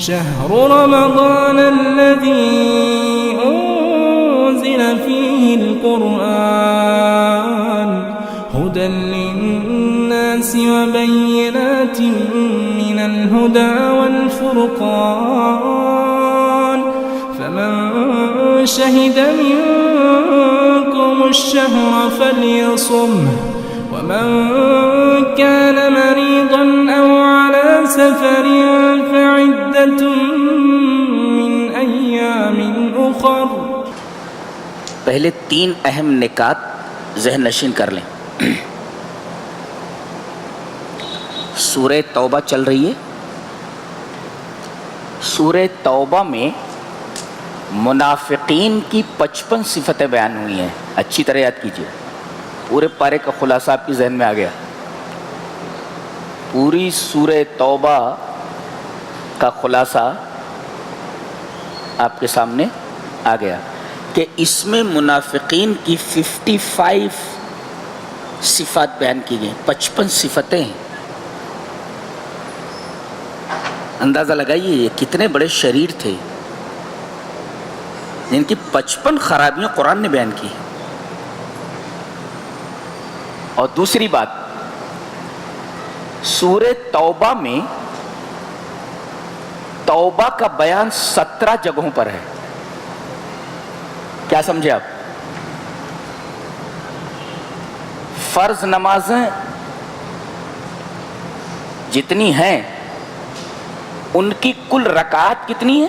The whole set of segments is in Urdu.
شهر رمضان الذي أنزل فيه القرآن هدى للناس وبينات من الهدى والفرقان فمن شهد منكم الشهر فليصمه ومن كان مريضا أو على سفر فعدة من أيام أخر۔ پہلے 3 اہم نکات ذہن نشین کر لیں۔ سورہ توبہ چل رہی ہے۔ سورہ توبہ میں منافقین کی 55 صفتیں بیان ہوئی ہیں۔ اچھی طرح یاد کیجیے، پورے پارے کا خلاصہ آپ کی ذہن میں آ گیا۔ پوری سورہ توبہ کا خلاصہ آپ کے سامنے آ گیا کہ اس میں منافقین کی 55 صفات بیان کی گئی، 55 صفتیں ہیں۔ اندازہ لگائیے یہ کتنے بڑے شریر تھے جن کی 55 خرابیاں قرآن نے بیان کی۔ اور دوسری بات، سورہ توبہ میں توبہ کا بیان 17 جگہوں پر ہے۔ کیا سمجھے آپ؟ فرض نمازیں جتنی ہیں ان کی کل رکعات کتنی ہیں؟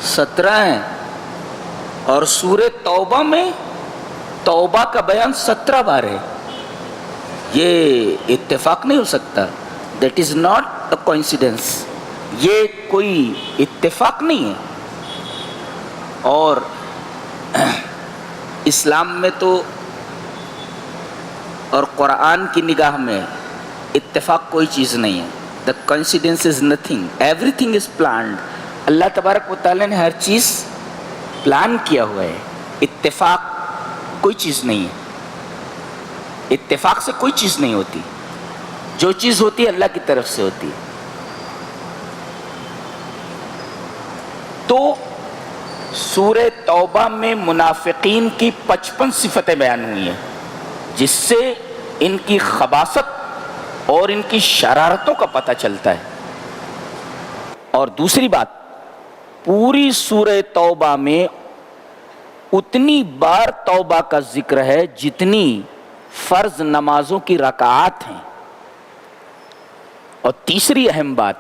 17 ہیں۔ اور سورہ توبہ میں توبہ کا بیان 17 بار ہے۔ یہ اتفاق نہیں ہو سکتا۔ That is not a coincidence, یہ کوئی اتفاق نہیں ہے۔ اور اسلام میں تو اور قرآن کی نگاہ میں اتفاق کوئی چیز نہیں ہے۔ The coincidence is nothing, everything is planned. اللہ تبارک و تعالیٰ نے ہر چیز پلان کیا ہوا ہے۔ اتفاق کوئی چیز نہیں ہے۔ اتفاق سے کوئی چیز نہیں ہوتی، جو چیز ہوتی ہے اللہ کی طرف سے ہوتی ہے۔ تو سورہ توبہ میں منافقین کی 55 صفتیں بیان ہوئی ہیں، جس سے ان کی خباثت اور ان کی شرارتوں کا پتہ چلتا ہے۔ اور دوسری بات، پوری سورہ توبہ میں اتنی بار توبہ کا ذکر ہے جتنی فرض نمازوں کی رکعات ہیں۔ اور تیسری اہم بات،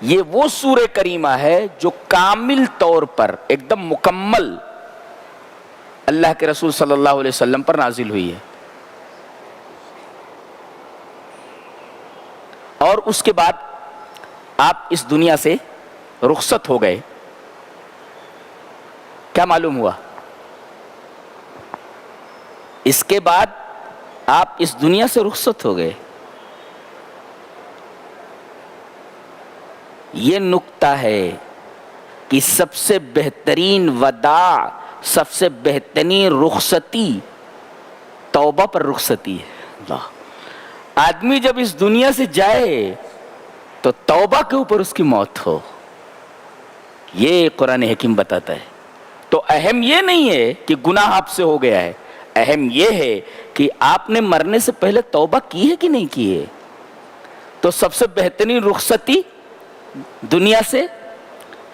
یہ وہ سورہ کریمہ ہے جو کامل طور پر ایک دم مکمل اللہ کے رسول صلی اللہ علیہ وسلم پر نازل ہوئی ہے۔ اور اس کے بعد آپ اس دنیا سے رخصت ہو گئے۔ کیا معلوم ہوا؟ اس کے بعد آپ اس دنیا سے رخصت ہو گئے۔ یہ نکتہ ہے کہ سب سے بہترین وداع، سب سے بہترین رخصتی توبہ پر رخصتی ہے۔ اللہ، آدمی جب اس دنیا سے جائے تو توبہ کے اوپر اس کی موت ہو، یہ قرآن حکیم بتاتا ہے۔ تو اہم یہ نہیں ہے کہ گناہ آپ سے ہو گیا ہے، اہم یہ ہے کہ آپ نے مرنے سے پہلے توبہ کی ہے کہ نہیں کی ہے۔ تو سب سے بہترین رخصتی دنیا سے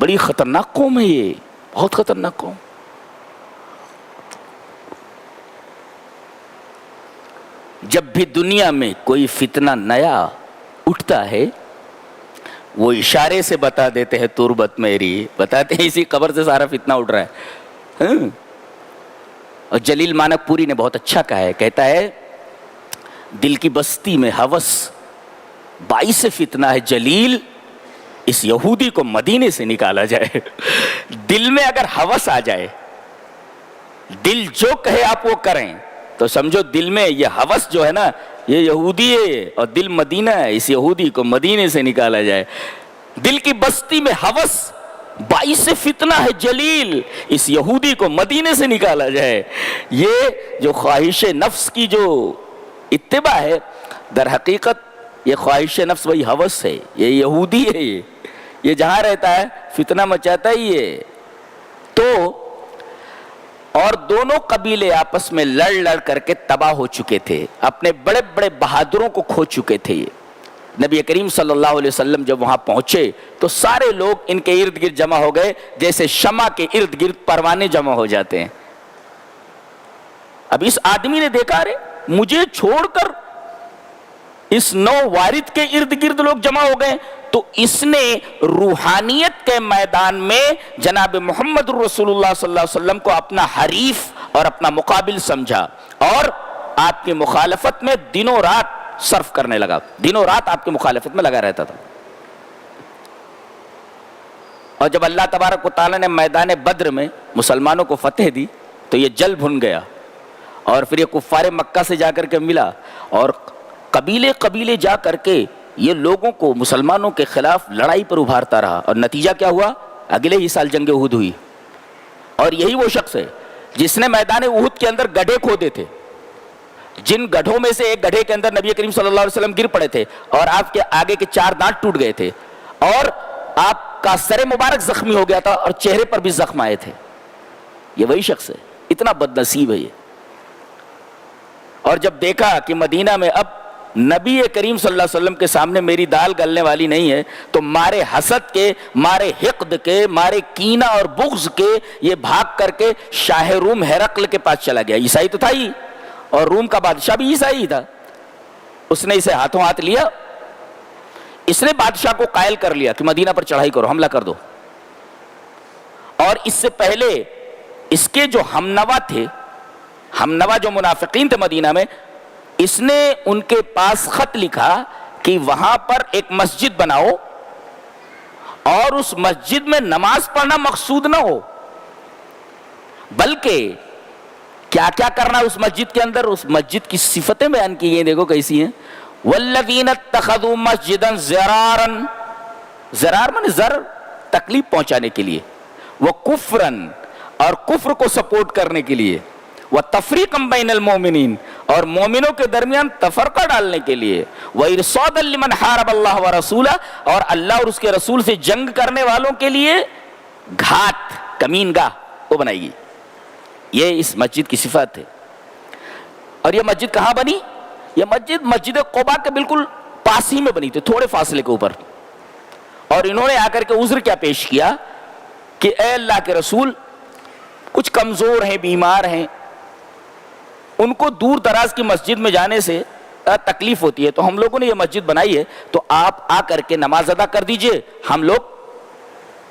بڑی خطرناک قوم ہے یہ، بہت خطرناک قوم. جب بھی دنیا میں کوئی فتنہ نیا اٹھتا ہے وہ اشارے سے بتا دیتے ہیں تربت میری، بتاتے ہیں اسی قبر سے سارا فتنہ اٹھ رہا ہے. اور جلیل مانک پوری نے بہت اچھا کہا ہے، کہتا ہے دل کی بستی میں ہوس باعث فتنہ ہے جلیل، اس یہودی کو مدینے سے نکالا جائے. دل میں اگر ہوس آ جائے، دل جو کہے آپ وہ کریں، تو سمجھو دل میں یہ ہوس جو ہے نا یہ یہودی ہے اور دل مدینہ ہے، اس یہودی کو مدینے سے نکالا جائے. دل کی بستی میں ہوس باعث فتنہ ہے جلیل، اس یہودی کو مدینے سے نکالا جائے. یہ جو خواہش نفس کی جو اتباع ہے، در حقیقت یہ خواہش نفس وہی ہوس ہے، یہ یہودی ہے. یہ جہاں رہتا ہے فتنہ مچاتا ہی ہے. تو اور دونوں قبیلے آپس میں لڑ لڑ کر کے تباہ ہو چکے تھے، اپنے بڑے بڑے بہادروں کو کھو چکے تھے. یہ نبی کریم صلی اللہ علیہ وسلم جب وہاں پہنچے تو سارے لوگ ان کے ارد گرد جمع ہو گئے جیسے شمع کے ارد گرد پروانے جمع ہو جاتے ہیں. اب اس آدمی نے دیکھا رے مجھے چھوڑ کر اس نو وارد کے ارد گرد لوگ جمع ہو گئے، تو اس نے روحانیت کے میدان میں جناب محمد رسول اللہ صلی اللہ علیہ وسلم کو اپنا حریف اور اپنا مقابل سمجھا اور آپ کی مخالفت میں دنوں رات صرف کرنے لگا، دنوں رات آپ کی مخالفت میں لگا رہتا تھا. اور جب اللہ تبارک و تعالیٰ نے میدان بدر میں مسلمانوں کو فتح دی تو یہ جل بھن گیا، اور پھر یہ کفار مکہ سے جا کر کے ملا اور قبیلے قبیلے جا کر کے یہ لوگوں کو مسلمانوں کے خلاف لڑائی پر ابھارتا رہا. اور نتیجہ کیا ہوا؟ اگلے ہی سال جنگ احد ہوئی. اور یہی وہ شخص ہے جس نے میدان احد کے اندر گڑھے کھودے تھے، جن گڑھوں میں سے ایک گڑھے کے اندر نبی کریم صلی اللہ علیہ وسلم گر پڑے تھے اور آپ کے آگے کے 4 دانت ٹوٹ گئے تھے اور آپ کا سر مبارک زخمی ہو گیا تھا اور چہرے پر بھی زخم آئے تھے. یہ وہی شخص ہے، اتنا بد نصیب ہے یہ. اور جب دیکھا کہ مدینہ میں اب نبی کریم صلی اللہ علیہ وسلم کے سامنے میری دال گلنے والی نہیں ہے، تو مارے حسد کے، مارے حقد کے، مارے کینہ اور بغض کے یہ بھاگ کر کے شاہ روم ہرقل کے پاس چلا گیا. عیسائی تو تھا ہی اور روم کا بادشاہ بھی عیسائی تھا. اس نے اسے ہاتھوں ہاتھ لیا، اس نے بادشاہ کو قائل کر لیا کہ مدینہ پر چڑھائی کرو، حملہ کر دو. اور اس سے پہلے اس کے جو ہمنوا تھے، ہمنوا جو منافقین تھے مدینہ میں، اس نے ان کے پاس خط لکھا کہ وہاں پر ایک مسجد بناؤ اور اس مسجد میں نماز پڑھنا مقصود نہ ہو، بلکہ کیا کیا کرنا اس مسجد کے اندر. اس مسجد کی صفتیں بیان کی گئی، دیکھو کیسی ہیں. والذین اتخذوا مسجدا ضرارا، ضرار مانے ضرر، تکلیف پہنچانے کے لیے، وکفرا اور کفر کو سپورٹ کرنے کے لیے، وتفریقا بین المؤمنین اور مومنوں کے درمیان تفرقہ ڈالنے کے لیے، وارصادا لمن حارب اللہ ورسولہ اور اللہ اور اس کے رسول سے جنگ کرنے والوں کے لیے گھات، کمین گاہ وہ بنائی گئی. یہ اس مسجد کی صفات ہے. اور یہ مسجد کہاں بنی؟ یہ مسجد قباء کے بالکل پاس ہی میں بنی تھی، تھوڑے فاصلے کے اوپر. اور انہوں نے آ کر کے عذر کیا پیش کیا کہ اے اللہ کے رسول، کچھ کمزور ہیں، بیمار ہیں، ان کو دور دراز کی مسجد میں جانے سے تکلیف ہوتی ہے، تو ہم لوگوں نے یہ مسجد بنائی ہے، تو آپ آ کر کے نماز ادا کر دیجئے، ہم لوگ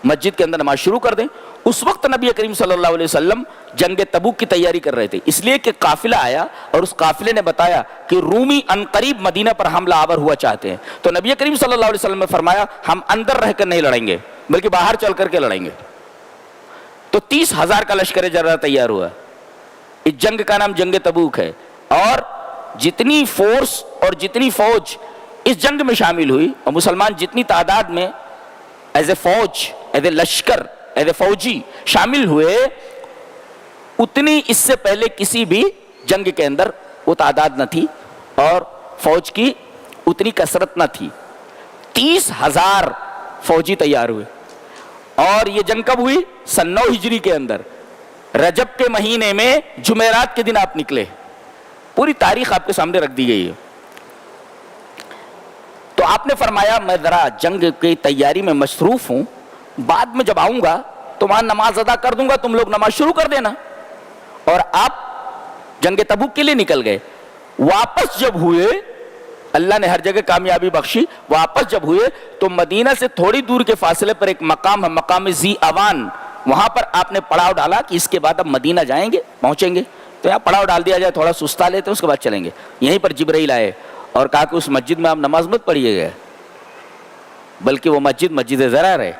مسجد کے اندر نماز شروع کر دیں. اس وقت نبی کریم صلی اللہ علیہ وسلم جنگ تبوک کی تیاری کر رہے تھے، اس لیے کہ قافلہ آیا اور اس قافلے نے بتایا کہ رومی عنقریب مدینہ پر حملہ آور ہوا چاہتے ہیں. تو نبی کریم صلی اللہ علیہ وسلم نے فرمایا ہم اندر رہ کر نہیں لڑیں گے بلکہ باہر چل کر کے لڑیں گے. تو 30,000 کا لشکر جرہ تیار ہوا. اس جنگ کا نام جنگ تبوک ہے. اور جتنی فورس اور جتنی فوج اس جنگ میں شامل ہوئی اور مسلمان جتنی تعداد میں ایز اے فوج، ایز اے لشکر، ایز اے فوجی شامل ہوئے، اتنی اس سے پہلے کسی بھی جنگ کے اندر وہ تعداد نہ تھی اور فوج کی اتنی کثرت نہ تھی. 30,000 فوجی تیار ہوئے. اور یہ جنگ کب ہوئی؟ سن 9 ہجری کے اندر، رجب کے مہینے میں جمعرات کے دن آپ نکلے. پوری تاریخ آپ کے سامنے رکھ دی گئی ہے. تو آپ نے فرمایا میں ذرا جنگ کی تیاری میں مصروف ہوں، بعد میں جب آؤں گا تو وہاں نماز ادا کر دوں گا, تم لوگ نماز شروع کر دینا. اور آپ جنگ تبوک کے لیے نکل گئے, واپس جب ہوئے اللہ نے ہر جگہ کامیابی بخشی, واپس جب ہوئے تو مدینہ سے تھوڑی دور کے فاصلے پر ایک مقام ہے, مقام ذی اوان, وہاں پر آپ نے پڑاؤ ڈالا کہ اس کے بعد اب مدینہ جائیں گے, پہنچیں گے تو یہاں پڑاؤ ڈال دیا جائے, تھوڑا سستا لیتے ہیں, اس کے بعد چلیں گے. یہیں پر جبرائیل آئے اور کہا کہ اس مسجد میں آپ نماز مت پڑھیے گا, بلکہ وہ مسجد مسجد ضرار ہے.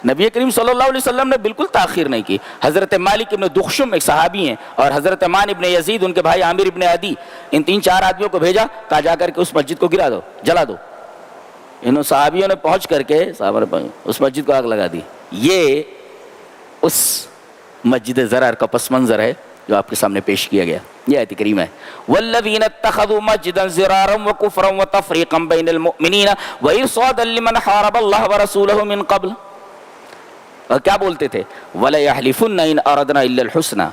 نبی کریم صلی اللہ علیہ وسلم نے بالکل تاخیر نہیں کی. حضرت مالک ابن دخشم ایک صحابی ہیں, اور حضرت امان ابن یزید, ان کے بھائی عامر ابن عدی, ان 3-4 آدمیوں کو بھیجا, کہا جا کر کے اس مسجد کو گرا دو, جلا دو. انہوں صحابیوں نے پہنچ کر کے اس مسجد کو آگ لگا دی. یہ اس مسجد ضرار کا پس منظر ہے جو آپ کے سامنے پیش کیا گیا. یہ آیت کریم ہے, والذین اتخذوا مسجدا ضرارا وکفرا وتفریقا بین المؤمنین وارصادا لمن حارب اللہ ورسولہ من قبل. اور کیا بولتے تھے, وَلَيَحْلِفُنَّ إِنْ أَرَدْنَا إِلَّا الْحُسْنَى.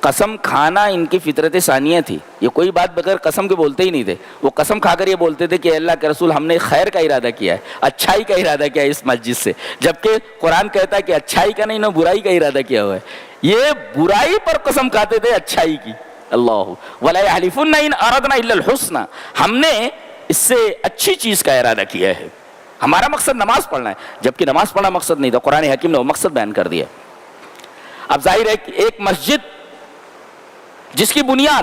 قسم کھانا ان کی فطرت ثانیہ تھی, یہ کوئی بات بغیر قسم کے بولتے ہی نہیں تھے. وہ قسم کھا کر یہ بولتے تھے کہ اللہ کے رسول ہم نے خیر کا ارادہ کیا ہے, اچھائی کا ارادہ کیا ہے اس مسجد سے, جبکہ قرآن کہتا ہے کہ اچھائی کا نہیں, نہ برائی کا ارادہ کیا ہوا ہے. یہ برائی پر قسم کھاتے تھے اچھائی کی. اللہ وَلَيَحْلِفُنَّ إِنْ أَرَدْنَا إِلَّا الْحُسْنَى, ہم نے اس سے اچھی چیز کا ارادہ کیا ہے, ہمارا مقصد نماز پڑھنا ہے, جبکہ نماز پڑھنا مقصد نہیں تھا. قرآن حکیم نے وہ مقصد بیان کر دیا. اب ظاہر ہے کہ ایک مسجد جس کی بنیاد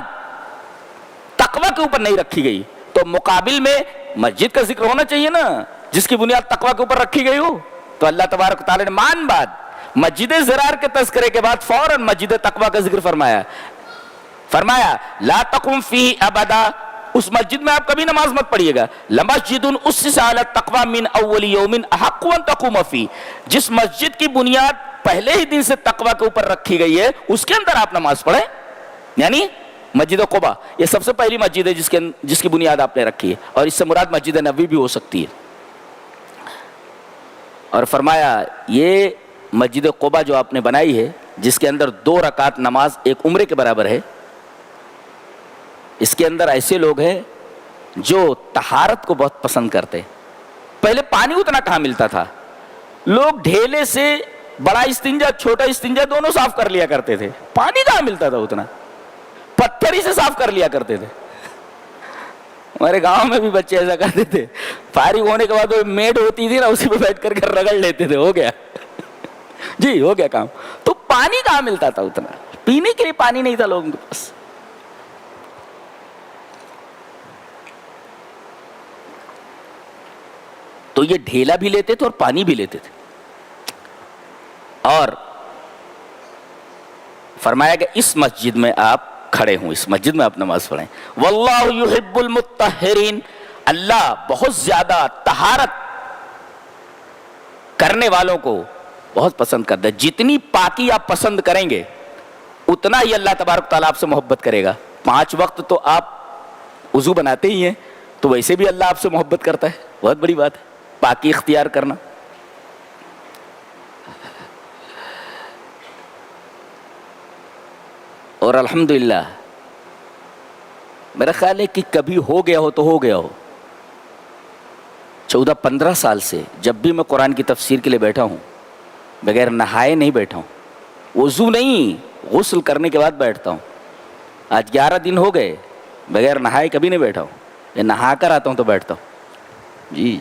تقوی کے اوپر نہیں رکھی گئی, تو مقابل میں مسجد کا ذکر ہونا چاہیے نا جس کی بنیاد تقوی کے اوپر رکھی گئی ہو. تو اللہ تبارک و تعالیٰ نے مان بات مسجد ضرار کے تذکرے کے بعد فوراً مسجد تقوی کا ذکر فرمایا لا تقم فیہ ابدا, اس مسجد میں آپ کبھی نماز مت پڑھیے گا. لمسجد اسس علی التقوی من اول یوم احق ان تقوم فیہ, جس مسجد کی بنیاد پہلے ہی دن سے تقوی کے اوپر رکھی گئی ہے اس کے اندر آپ نماز پڑھیں. یعنی مسجد قباء یہ سب سے پہلی مسجد ہے جس کی بنیاد آپ نے رکھی ہے, اور اس سے مراد مسجد نبوی بھی ہو سکتی ہے. اور فرمایا یہ مسجد قباء جو آپ نے بنائی ہے, جس کے اندر 2 رکعت نماز ایک عمرے کے برابر ہے, اس کے اندر ایسے لوگ ہیں جو طہارت کو بہت پسند کرتے. پہلے پانی اتنا کہاں ملتا تھا, لوگ ڈھیلے سے بڑا استنجا چھوٹا استنجا دونوں صاف کر لیا کرتے تھے. پانی کہاں ملتا تھا اتنا, پتھر ہی سے صاف کر لیا کرتے تھے. ہمارے گاؤں میں بھی بچے ایسا کرتے تھے, فارغ ہونے کے بعد وہ میڈ ہوتی تھی نا, اسی پہ بیٹھ کر رگڑ لیتے تھے, ہو گیا جی ہو گیا کام. تو پانی کہاں ملتا تھا اتنا, پینے کے لیے پانی نہیں تھا لوگوں کے پاس. تو یہ ڈھیلا بھی لیتے تھے اور پانی بھی لیتے تھے. اور فرمایا کہ اس مسجد میں آپ کھڑے ہوں, اس مسجد میں آپ نماز پڑھیں. واللہ یحب المطہرین, اللہ بہت زیادہ طہارت کرنے والوں کو بہت پسند کرتا ہے. جتنی پاکی آپ پسند کریں گے اتنا ہی اللہ تبارک تعالیٰ آپ سے محبت کرے گا. 5 وقت تو آپ وضو بناتے ہی ہیں, تو ویسے بھی اللہ آپ سے محبت کرتا ہے. بہت بڑی بات ہے پاکی اختیار کرنا. اور الحمدللہ میرا خیال ہے کہ کبھی ہو گیا ہو تو ہو گیا ہو, 14-15 سال سے جب بھی میں قرآن کی تفسیر کے لیے بیٹھا ہوں بغیر نہائے نہیں بیٹھا ہوں. وضو نہیں, غسل کرنے کے بعد بیٹھتا ہوں. آج 11 دن ہو گئے بغیر نہائے کبھی نہیں بیٹھا ہوں, یا نہا کر آتا ہوں تو بیٹھتا ہوں. جی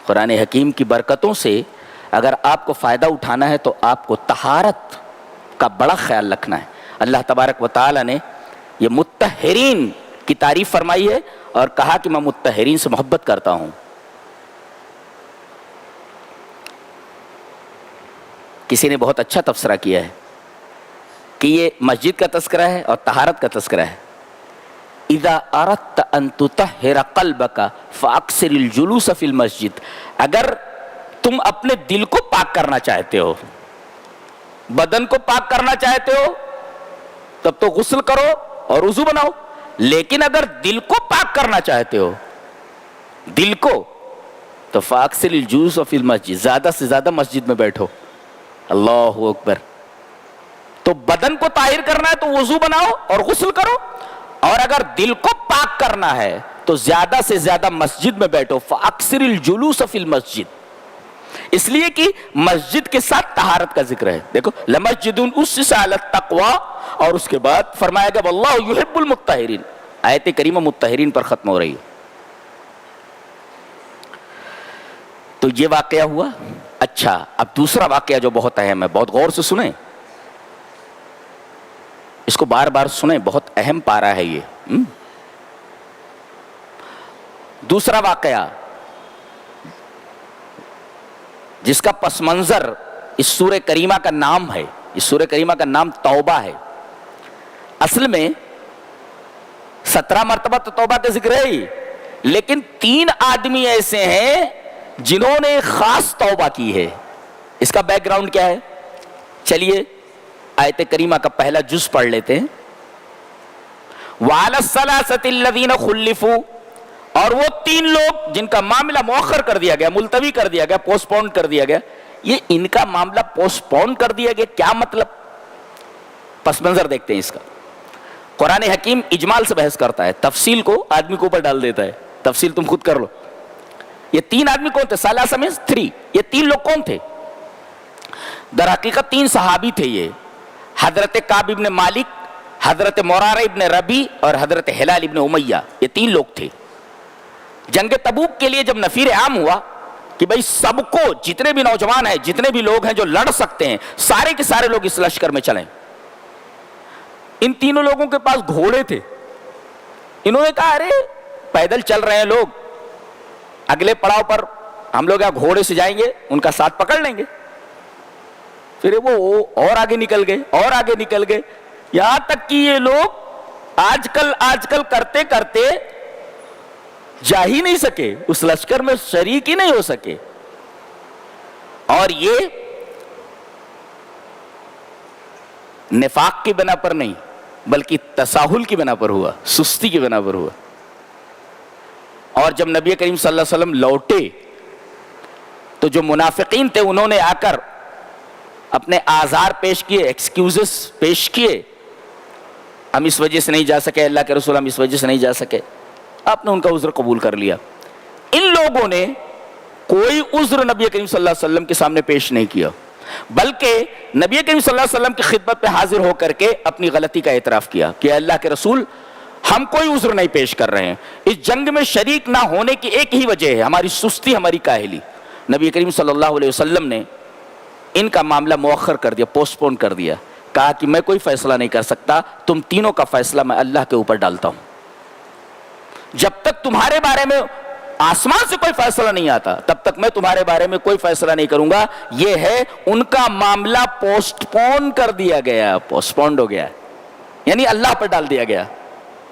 قرآن حکیم کی برکتوں سے اگر آپ کو فائدہ اٹھانا ہے تو آپ کو طہارت کا بڑا خیال رکھنا ہے. اللہ تبارک و تعالیٰ نے یہ مطہرین کی تعریف فرمائی ہے اور کہا کہ میں مطہرین سے محبت کرتا ہوں. کسی نے بہت اچھا تبصرہ کیا ہے کہ یہ مسجد کا تذکرہ ہے اور طہارت کا تذکرہ ہے. اذا اردت ان تطہر قلبک فاکثر الجلوس فی المسجد, اگر تم اپنے دل کو پاک کرنا چاہتے ہو, بدن کو پاک کرنا چاہتے ہو, تب تو غسل کرو اور وضو بناؤ. لیکن اگر دل کو پاک کرنا چاہتے ہو, دل کو, تو فاکثر الجلوس فی المسجد, زیادہ سے زیادہ مسجد میں بیٹھو. اللہ اکبر. تو بدن کو طاہر کرنا ہے تو وضو بناؤ اور غسل کرو, اور اگر دل کو پاک کرنا ہے تو زیادہ سے زیادہ مسجد میں بیٹھو. فاکثر الجلوس فی المسجد, اس لیے کہ مسجد کے ساتھ طہارت کا ذکر ہے. دیکھو لمسجد اسس علی التقوی اور اس کے بعد فرمایا گیا واللہ یحب المطہرین. آیت کریمہ مطہرین پر ختم ہو رہی ہے. تو یہ واقعہ ہوا. اچھا اب دوسرا واقعہ جو بہت اہم ہے, بہت غور سے سنیں, اس کو بار بار سنیں, بہت اہم پارہ ہے یہ. دوسرا واقعہ جس کا پس منظر اس سورہ کریمہ کا نام ہے, اس سورہ کریمہ کا نام توبہ ہے. اصل میں 17 مرتبہ تو توبہ کا ذکر ہے ہی, لیکن 3 آدمی ایسے ہیں جنہوں نے خاص توبہ کی ہے. اس کا بیک گراؤنڈ کیا ہے؟ چلیے آیت کریمہ کا پہلا جز پڑھ لیتے ہیں. وَعَلَى الثَّلَاثَةِ الَّذِينَ خُلِّفُوا, اور وہ 3 لوگ جن کا معاملہ مؤخر کر دیا گیا, ملتوی کر دیا گیا, پوسٹ پون کر دیا گیا. یہ ان کا معاملہ پوسٹ پون کر دیا گیا, کیا مطلب؟ پس منظر دیکھتے ہیں اس کا. قرآن حکیم اجمال سے بحث کرتا ہے, تفصیل کو آدمی کو اوپر ڈال دیتا ہے. تفصیل تم خود کر لو. یہ 3 آدمی کون تھے؟ ثلاثہ میں 3. یہ 3 لوگ کون تھے؟ در حقیقت 3 صحابی تھے یہ. حضرت کعب ابن مالک, حضرت مرارہ ابن ربی اور حضرت ہلال ابن امیہ. یہ 3 لوگ تھے. جنگ تبوک کے لیے جب نفیر عام ہوا کہ بھئی سب کو, جتنے بھی نوجوان ہیں, جتنے بھی لوگ ہیں جو لڑ سکتے ہیں, سارے کے سارے لوگ اس لشکر میں چلیں. ان تینوں لوگوں کے پاس گھوڑے تھے. انہوں نے کہا ارے پیدل چل رہے ہیں لوگ, اگلے پڑاؤ پر ہم لوگ یہاں گھوڑے سے جائیں گے, ان کا ساتھ پکڑ لیں گے. پھر وہ اور آگے نکل گئے, اور آگے نکل گئے, یہاں تک کہ یہ لوگ آج کل کرتے کرتے جا ہی نہیں سکے, اس لشکر میں شریک ہی نہیں ہو سکے. اور یہ نفاق کی بنا پر نہیں بلکہ تساہل کی بنا پر ہوا, سستی کی بنا پر ہوا. اور جب نبی کریم صلی اللہ علیہ وسلم لوٹے تو جو منافقین تھے انہوں نے آ کر اپنے آزار پیش کیے, ایکسکیوزز پیش کیے. ہم اس وجہ سے نہیں جا سکے, اللہ کے رسول ہم اس وجہ سے نہیں جا سکے. آپ نے ان کا عذر قبول کر لیا. ان لوگوں نے کوئی عذر نبی کریم صلی اللہ علیہ وسلم کے سامنے پیش نہیں کیا, بلکہ نبی کریم صلی اللہ علیہ وسلم کی خدمت پہ حاضر ہو کر کے اپنی غلطی کا اعتراف کیا کہ اللہ کے رسول ہم کوئی عذر نہیں پیش کر رہے ہیں. اس جنگ میں شریک نہ ہونے کی ایک ہی وجہ ہے, ہماری سستی, ہماری کاہلی. نبی کریم صلی اللہ علیہ وسلم نے ان کا معاملہ مؤخر کر دیا, پوسٹ پون کر دیا. کہا کہ میں کوئی فیصلہ نہیں کر سکتا, تم تینوں کا فیصلہ میں اللہ کے اوپر ڈالتا ہوں. جب تک تمہارے بارے میں آسمان سے کوئی فیصلہ نہیں آتا تب تک میں تمہارے بارے میں کوئی فیصلہ نہیں کروں گا. یہ ہے ان کا معاملہ پوسٹ پون کر دیا گیا, پوسٹ پونڈ ہو گیا, یعنی اللہ پر ڈال دیا گیا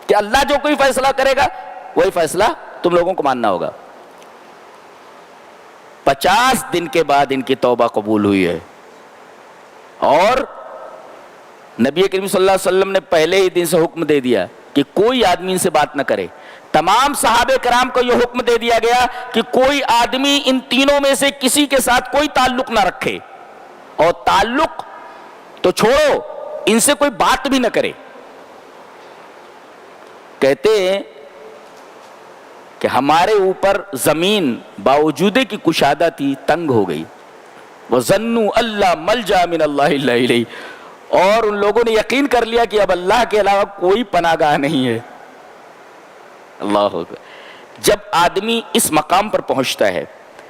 کہ اللہ جو کوئی فیصلہ کرے گا وہی فیصلہ تم لوگوں کو ماننا ہوگا. 50 دن کے بعد ان کی توبہ قبول ہوئی ہے. اور نبی کریم صلی اللہ علیہ وسلم نے پہلے ہی دن سے حکم دے دیا کہ کوئی آدمی ان سے بات نہ کرے. تمام صحابہ کرام کو یہ حکم دے دیا گیا کہ کوئی آدمی ان تینوں میں سے کسی کے ساتھ کوئی تعلق نہ رکھے, اور تعلق تو چھوڑو, ان سے کوئی بات بھی نہ کرے. کہتے ہیں کہ ہمارے اوپر زمین باوجود کی کشادہ تھی تنگ ہو گئی. وَظَنُّوا أَلَّا مَلْجَأَ مِنَ اللَّهِ إِلَّا إِلَيْهِ, اور ان لوگوں نے یقین کر لیا کہ اب اللہ کے علاوہ کوئی پناہ گاہ نہیں ہے. اللہ اکبر. جب آدمی اس مقام پر پہنچتا ہے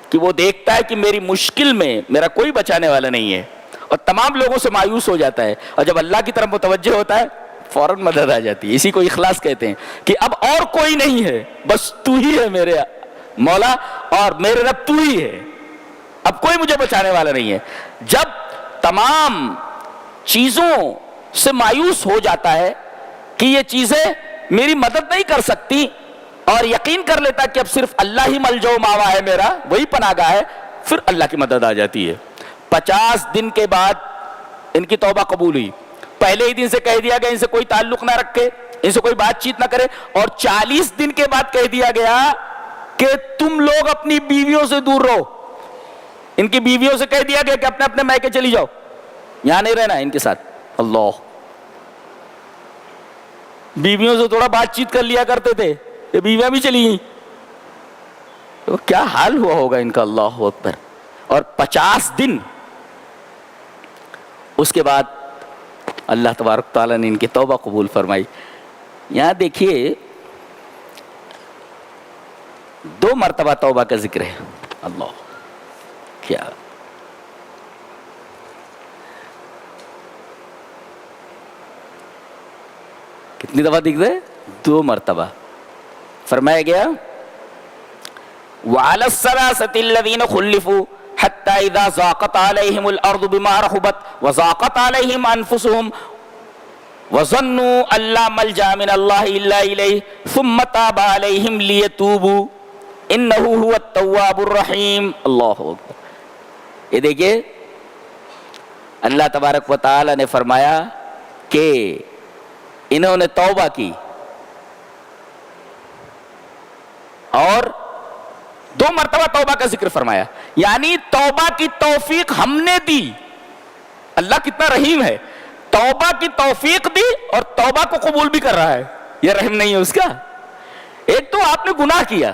کہ وہ دیکھتا ہے کہ میری مشکل میں میرا کوئی بچانے والا نہیں ہے, اور تمام لوگوں سے مایوس ہو جاتا ہے, اور جب اللہ کی طرف متوجہ ہوتا ہے فوراً مدد آ جاتی ہے. اسی کو اخلاص کہتے ہیں کہ اب اور کوئی نہیں ہے, بس تو ہی ہے میرے مولا, اور میرے رب تو ہی ہے, اب کوئی مجھے بچانے والا نہیں ہے. جب تمام چیزوں سے مایوس ہو جاتا ہے کہ یہ چیزیں میری مدد نہیں کر سکتی, اور یقین کر لیتا کہ اب صرف اللہ ہی ملجو ماوا ہے میرا, وہی پناہ گاہ ہے, پھر اللہ کی مدد آ جاتی ہے. 50 دن کے بعد ان کی توبہ قبول ہوئی. پہلے ہی دن سے کہہ دیا گیا ان سے کوئی تعلق نہ رکھے, ان سے کوئی بات چیت نہ کرے, اور 40 دن کے بعد کہہ دیا گیا کہ تم لوگ اپنی بیویوں سے دور رہو. ان کی بیویوں سے کہہ دیا گیا کہ اپنے اپنے میکے چلی جاؤ, یہاں نہیں رہنا ان کے ساتھ. اللہ, بیویوں سے تھوڑا بات چیت کر لیا کرتے تھے, یہ بیویاں بھی چلی گئیں, تو کیا حال ہوا ہوگا ان کا. اللہ اکبر. اور 50 دن اس کے بعد اللہ تبارک تعالیٰ نے ان کی توبہ قبول فرمائی. یہاں دیکھیے 2 مرتبہ توبہ کا ذکر ہے. اللہ کیا کتنی دفعہ دکھ رہے؟ 2 مرتبہ فرمایا گیا وَعَلَى الثَّلَاثَةِ الَّذِينَ خُلِّفُوا حَتَّى إِذَا ضَاقَتْ عَلَيْهِمُ الْأَرْضُ بِمَا رَحُبَتْ وَضَاقَتْ عَلَيْهِمْ أَنفُسُهُمْ وَظَنُّوا أَن لَّا مَلْجَأَ مِنَ اللَّهِ إِلَّا إِلَيْهِ ثُمَّ تَابَ عَلَيْهِمْ لِيَتُوبُوا إِنَّهُ هُوَ التَّوَّابُ الرَّحِيمُ. اللہ اکبر. یہ دیکھیے اللہ تبارک و تعالی نے فرمایا کہ انہوں نے توبہ کی اور 2 مرتبہ توبہ کا ذکر فرمایا. یعنی توبہ کی توفیق ہم نے دی. اللہ کتنا رحیم ہے. توبہ کی توفیق دی اور توبہ کو قبول بھی کر رہا ہے. یہ رحم نہیں ہے اس کا؟ ایک تو آپ نے گناہ کیا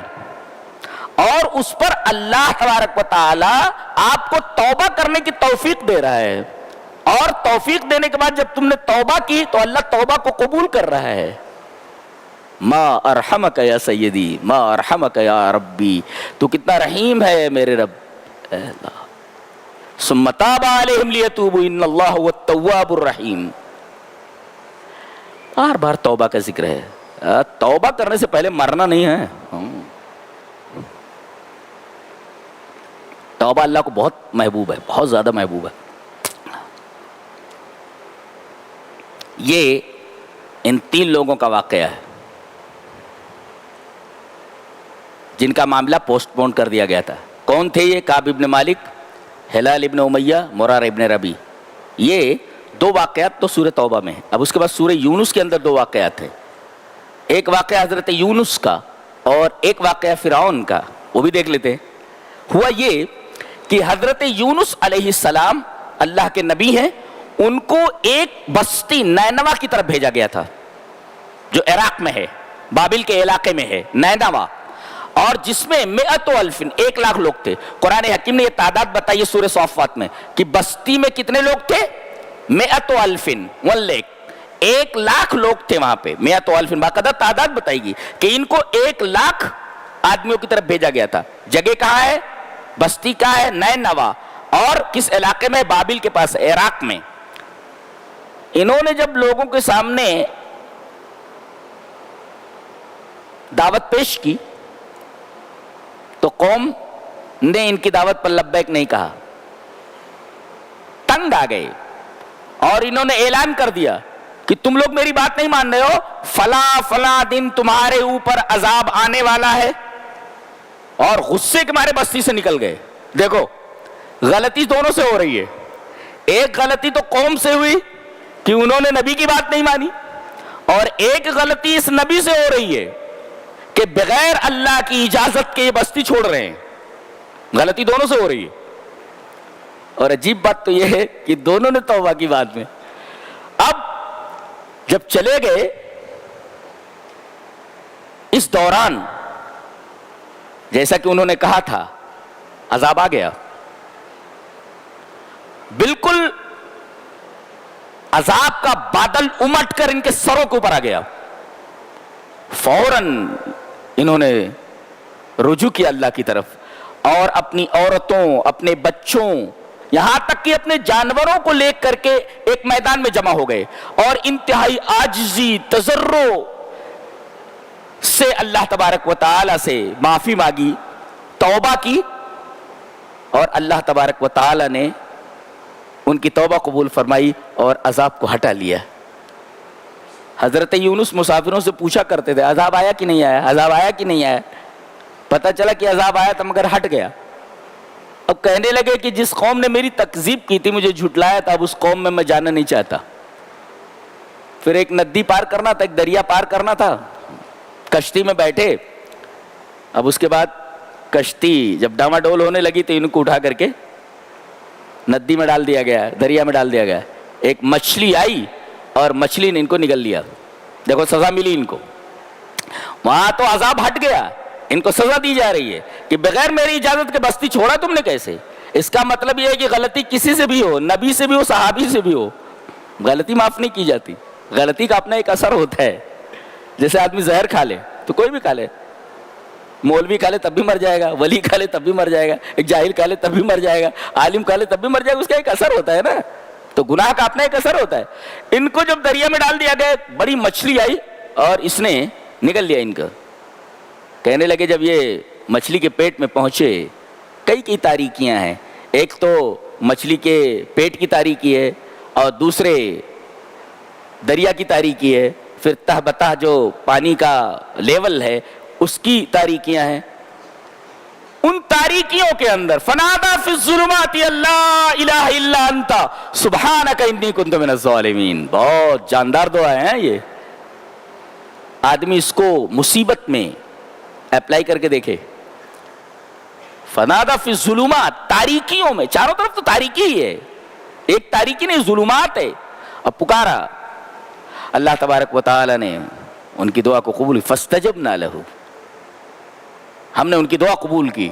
اور اس پر اللہ تبارک و تعالی آپ کو توبہ کرنے کی توفیق دے رہا ہے, اور توفیق دینے کے بعد جب تم نے توبہ کی تو اللہ توبہ کو قبول کر رہا ہے. ما ارحمک یا سیدی, ما ارحمک یا ربی, تو کتنا رحیم ہے میرے رب. اے اللہ. ثم تاب علیہم لیتوبوا ان اللہ هو التواب الرحیم. بار بار توبہ کا ذکر ہے. توبہ کرنے سے پہلے مرنا نہیں ہے. توبہ اللہ کو بہت محبوب ہے, بہت زیادہ محبوب ہے. یہ ان 3 لوگوں کا واقعہ ہے جن کا معاملہ پوسٹ پون کر دیا گیا تھا. کون تھے یہ؟ کعب ابن مالک, ہلال ابن امیہ, مرار ابن ربی. یہ 2 واقعات تو سورہ توبہ میں ہیں. اب اس کے بعد سورہ یونس کے اندر 2 واقعات ہیں. ایک واقعہ حضرت یونس کا اور ایک واقعہ فرعون کا, وہ بھی دیکھ لیتے ہیں. ہوا یہ کہ حضرت یونس علیہ السلام اللہ کے نبی ہیں, ان کو ایک بستی نینوا کی طرف بھیجا گیا تھا جو عراق میں ہے, بابل کے علاقے میں ہے نینوا, اور جس میں 100,000 1,00,000 لوگ تھے. قرآن حکیم نے یہ تعداد بتائی ہے سورہ صافات میں کہ بستی میں کتنے لوگ تھے؟ 100,000 1,00,000 لوگ تھے وہاں پہ. 100,000 باقاعدہ تعداد بتائی گی کہ ان کو 1,00,000 آدمیوں کی طرف بھیجا گیا تھا. جگہ کہاں ہے؟ بستی کہاں ہے؟ نینوا. اور کس علاقے میں؟ بابل کے پاس, عراق میں. انہوں نے جب لوگوں کے سامنے دعوت پیش کی تو قوم نے ان کی دعوت پر لبیک نہیں کہا, تنگ آ گئے, اور انہوں نے اعلان کر دیا کہ تم لوگ میری بات نہیں مان رہے ہو, فلاں فلاں دن تمہارے اوپر عذاب آنے والا ہے. اور غصے کے مارے بستی سے نکل گئے. دیکھو غلطی دونوں سے ہو رہی ہے. ایک غلطی تو قوم سے ہوئی کہ انہوں نے نبی کی بات نہیں مانی, اور ایک غلطی اس نبی سے ہو رہی ہے کہ بغیر اللہ کی اجازت کے یہ بستی چھوڑ رہے ہیں. غلطی دونوں سے ہو رہی ہے. اور عجیب بات تو یہ ہے کہ دونوں نے توبہ کی بعد میں. اب جب چلے گئے اس دوران جیسا کہ انہوں نے کہا تھا عذاب آ گیا. بالکل عذاب کا بادل امٹ کر ان کے سروں کے اوپر آ گیا. فوراً انہوں نے رجوع کیا اللہ کی طرف, اور اپنی عورتوں, اپنے بچوں, یہاں تک کہ اپنے جانوروں کو لے کر کے ایک میدان میں جمع ہو گئے, اور انتہائی عاجزی تضرع سے اللہ تبارک و تعالی سے معافی مانگی, توبہ کی, اور اللہ تبارک و تعالی نے ان کی توبہ قبول فرمائی اور عذاب کو ہٹا لیا. حضرت یونس مسافروں سے پوچھا کرتے تھے عذاب آیا کہ نہیں آیا, عذاب آیا کہ نہیں آیا. پتہ چلا کہ عذاب آیا تھا مگر ہٹ گیا. اب کہنے لگے کہ جس قوم نے میری تکذیب کی تھی, مجھے جھٹلایا تھا, اب اس قوم میں جانا نہیں چاہتا. پھر ایک ندی پار کرنا تھا, ایک دریا پار کرنا تھا, کشتی میں بیٹھے. اب اس کے بعد کشتی جب ڈاما ڈول ہونے لگی تو ان کو اٹھا کر کے ندی میں ڈال دیا گیا, دریا میں ڈال دیا گیا. ایک مچھلی آئی اور مچھلی نے ان کو نگل لیا. دیکھو سزا ملی ان کو. وہاں تو عذاب ہٹ گیا, ان کو سزا دی جا رہی ہے کہ بغیر میری اجازت کے بستی چھوڑا تم نے کیسے, اس کا مطلب یہ ہے کہ غلطی کسی سے بھی ہو، نبی سے بھی ہو، صحابی سے بھی ہو، غلطی معاف نہیں کی جاتی. غلطی کا اپنا ایک اثر ہوتا ہے. جیسے آدمی زہر کھا لے تو کوئی بھی کھا لے، مولوی کھا لے تب بھی مر جائے گا، ولی کھا لے تب بھی مر جائے گا، ایک جاہل کھا لے تب بھی مر جائے گا، عالم کھا لے تب بھی مر جائے گا. اس کا ایک اثر ہوتا ہے نا. تو گناہ کا اپنا ایک اثر ہوتا ہے. ان کو جب دریا میں ڈال دیا گیا، بڑی مچھلی آئی اور اس نے نگل لیا ان کا. کہنے لگے جب یہ مچھلی کے پیٹ میں پہنچے، کئی تاریکیاں ہیں. ایک تو مچھلی کے پیٹ کی تاریکی ہے، اور دوسرے دریا کی تاریکی ہے، پھر تہ بتہ جو پانی کا لیول ہے اس کی تاریکیاں ہیں. ان تاریکیوں کے اندر فنادا فی الظلمات اللہ الہ الا انت سبحانک انی کنت من الظالمین. بہت جاندار دعا ہے یہ. آدمی اس کو مصیبت میں اپلائی کر کے دیکھے. فنادا فی الظلمات، تاریکیوں میں، چاروں طرف تو تاریکی ہی ہے، ایک تاریکی نہیں ظلمات ہے. اب پکارا، اللہ تبارک و تعالی نے ان کی دعا کو قبول، فاستجبنا لہ، ہم نے ان کی دعا قبول کی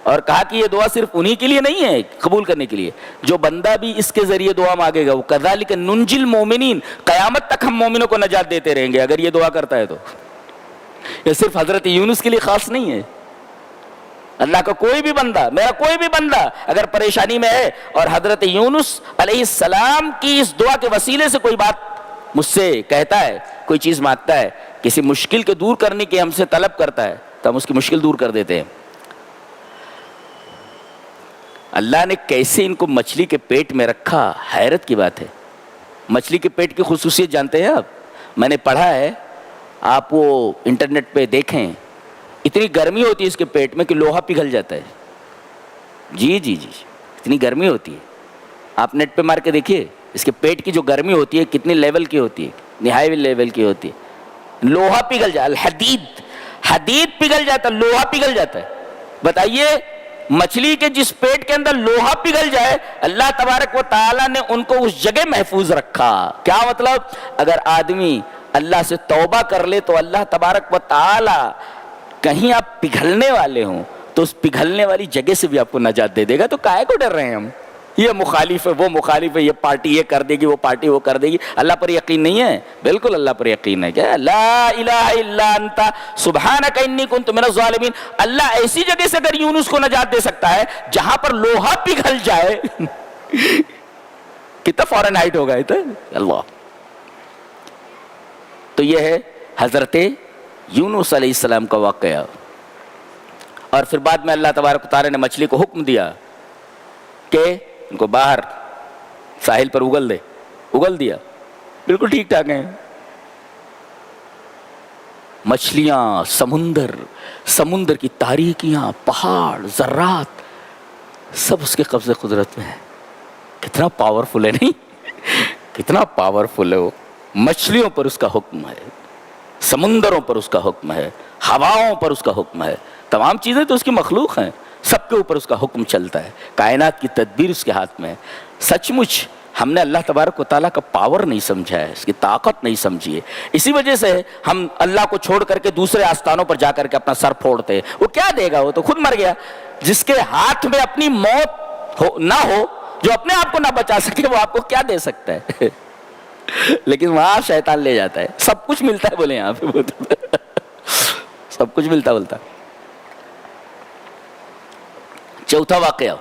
اور کہا کہ یہ دعا صرف انہی کے لیے نہیں ہے قبول کرنے کے لیے، جو بندہ بھی اس کے ذریعے دعا مانگے گا. وہ کذالک ننجی المؤمنین، قیامت تک ہم مومنوں کو نجات دیتے رہیں گے اگر یہ دعا کرتا ہے تو. یہ صرف حضرت یونس کے لیے خاص نہیں ہے. اللہ کا کوئی بھی بندہ، میرا کوئی بھی بندہ اگر پریشانی میں ہے اور حضرت یونس علیہ السلام کی اس دعا کے وسیلے سے کوئی بات مجھ سے کہتا ہے، کوئی چیز مانگتا ہے، کسی مشکل کے دور کرنے کی ہم سے طلب کرتا ہے، تو ہم اس کی مشکل دور کر دیتے ہیں. اللہ نے کیسے ان کو مچھلی کے پیٹ میں رکھا، حیرت کی بات ہے. مچھلی کے پیٹ کی خصوصیت جانتے ہیں آپ؟ میں نے پڑھا ہے، آپ وہ انٹرنیٹ پہ دیکھیں، اتنی گرمی ہوتی ہے اس کے پیٹ میں کہ لوہا پگھل جاتا ہے. جی جی جی اتنی گرمی ہوتی ہے. آپ نیٹ پہ مار کے دیکھیے اس کے پیٹ کی جو گرمی ہوتی ہے کتنے لیول کی ہوتی ہے، نہائی لیول کی ہوتی ہے. لوہا پگھل جاتا، حدید پگھل جاتا، لوہا پگھل جاتا ہے. بتائیے مچھلی کے جس پیٹ کے اندر لوہا پگھل جائے، اللہ تبارک و تعالیٰ نے ان کو اس جگہ محفوظ رکھا. کیا مطلب؟ اگر آدمی اللہ سے توبہ کر لے تو اللہ تبارک و تعالیٰ کہیں آپ پگھلنے والے ہوں تو اس پگھلنے والی جگہ سے بھی آپ کو نجات دے دے گا. تو کائے کو ڈر رہے ہیں ہم؟ یہ مخالف ہے، وہ مخالف ہے، یہ پارٹی یہ کر دے گی، وہ پارٹی وہ کر دے گی. اللہ پر یقین نہیں ہے؟ بالکل اللہ پر یقین ہے. کیا لا الہ الا انت سبحانک انی کنت من الظالمین. اللہ ایسی جگہ سے اگر یونس کو نجات دے سکتا ہے جہاں پر لوہا پگھل جائے کتنا فارن ہائٹ ہوگا اللہ. تو یہ ہے حضرت یونس علیہ السلام کا واقعہ. اور پھر بعد میں اللہ تبارک و تعالی نے مچھلی کو حکم دیا کہ ان کو باہر ساحل پر اگل دے. اگل دیا، بالکل ٹھیک ٹھاک ہیں. مچھلیاں، سمندر کی تاریکیاں، پہاڑ، ذرات، سب اس کے قبضے قدرت میں ہے. کتنا پاورفل ہے نہیں؟ کتنا پاورفل ہے وہ. مچھلیوں پر اس کا حکم ہے، سمندروں پر اس کا حکم ہے، ہواؤں پر اس کا حکم ہے. تمام چیزیں تو اس کی مخلوق ہیں، سب کے اوپر اس کا حکم چلتا ہے. کائنات کی تدبیر اس کے ہاتھ میں ہے. سچ مچ ہم نے اللہ تبارک و تعالیٰ کا پاور نہیں سمجھا ہے، اس کی طاقت نہیں سمجھی ہے. اسی وجہ سے ہم اللہ کو چھوڑ کر کے دوسرے آستانوں پر جا کر کے اپنا سر پھوڑتے ہیں. وہ کیا دے گا؟ وہ تو خود مر گیا. جس کے ہاتھ میں اپنی موت نہ ہو، جو اپنے آپ کو نہ بچا سکے، وہ آپ کو کیا دے سکتا ہے؟ لیکن وہاں شیطان لے جاتا ہے. سب کچھ ملتا ہے بولے یہاں پہ سب کچھ ملتا بولتا. چوتھا واقعہ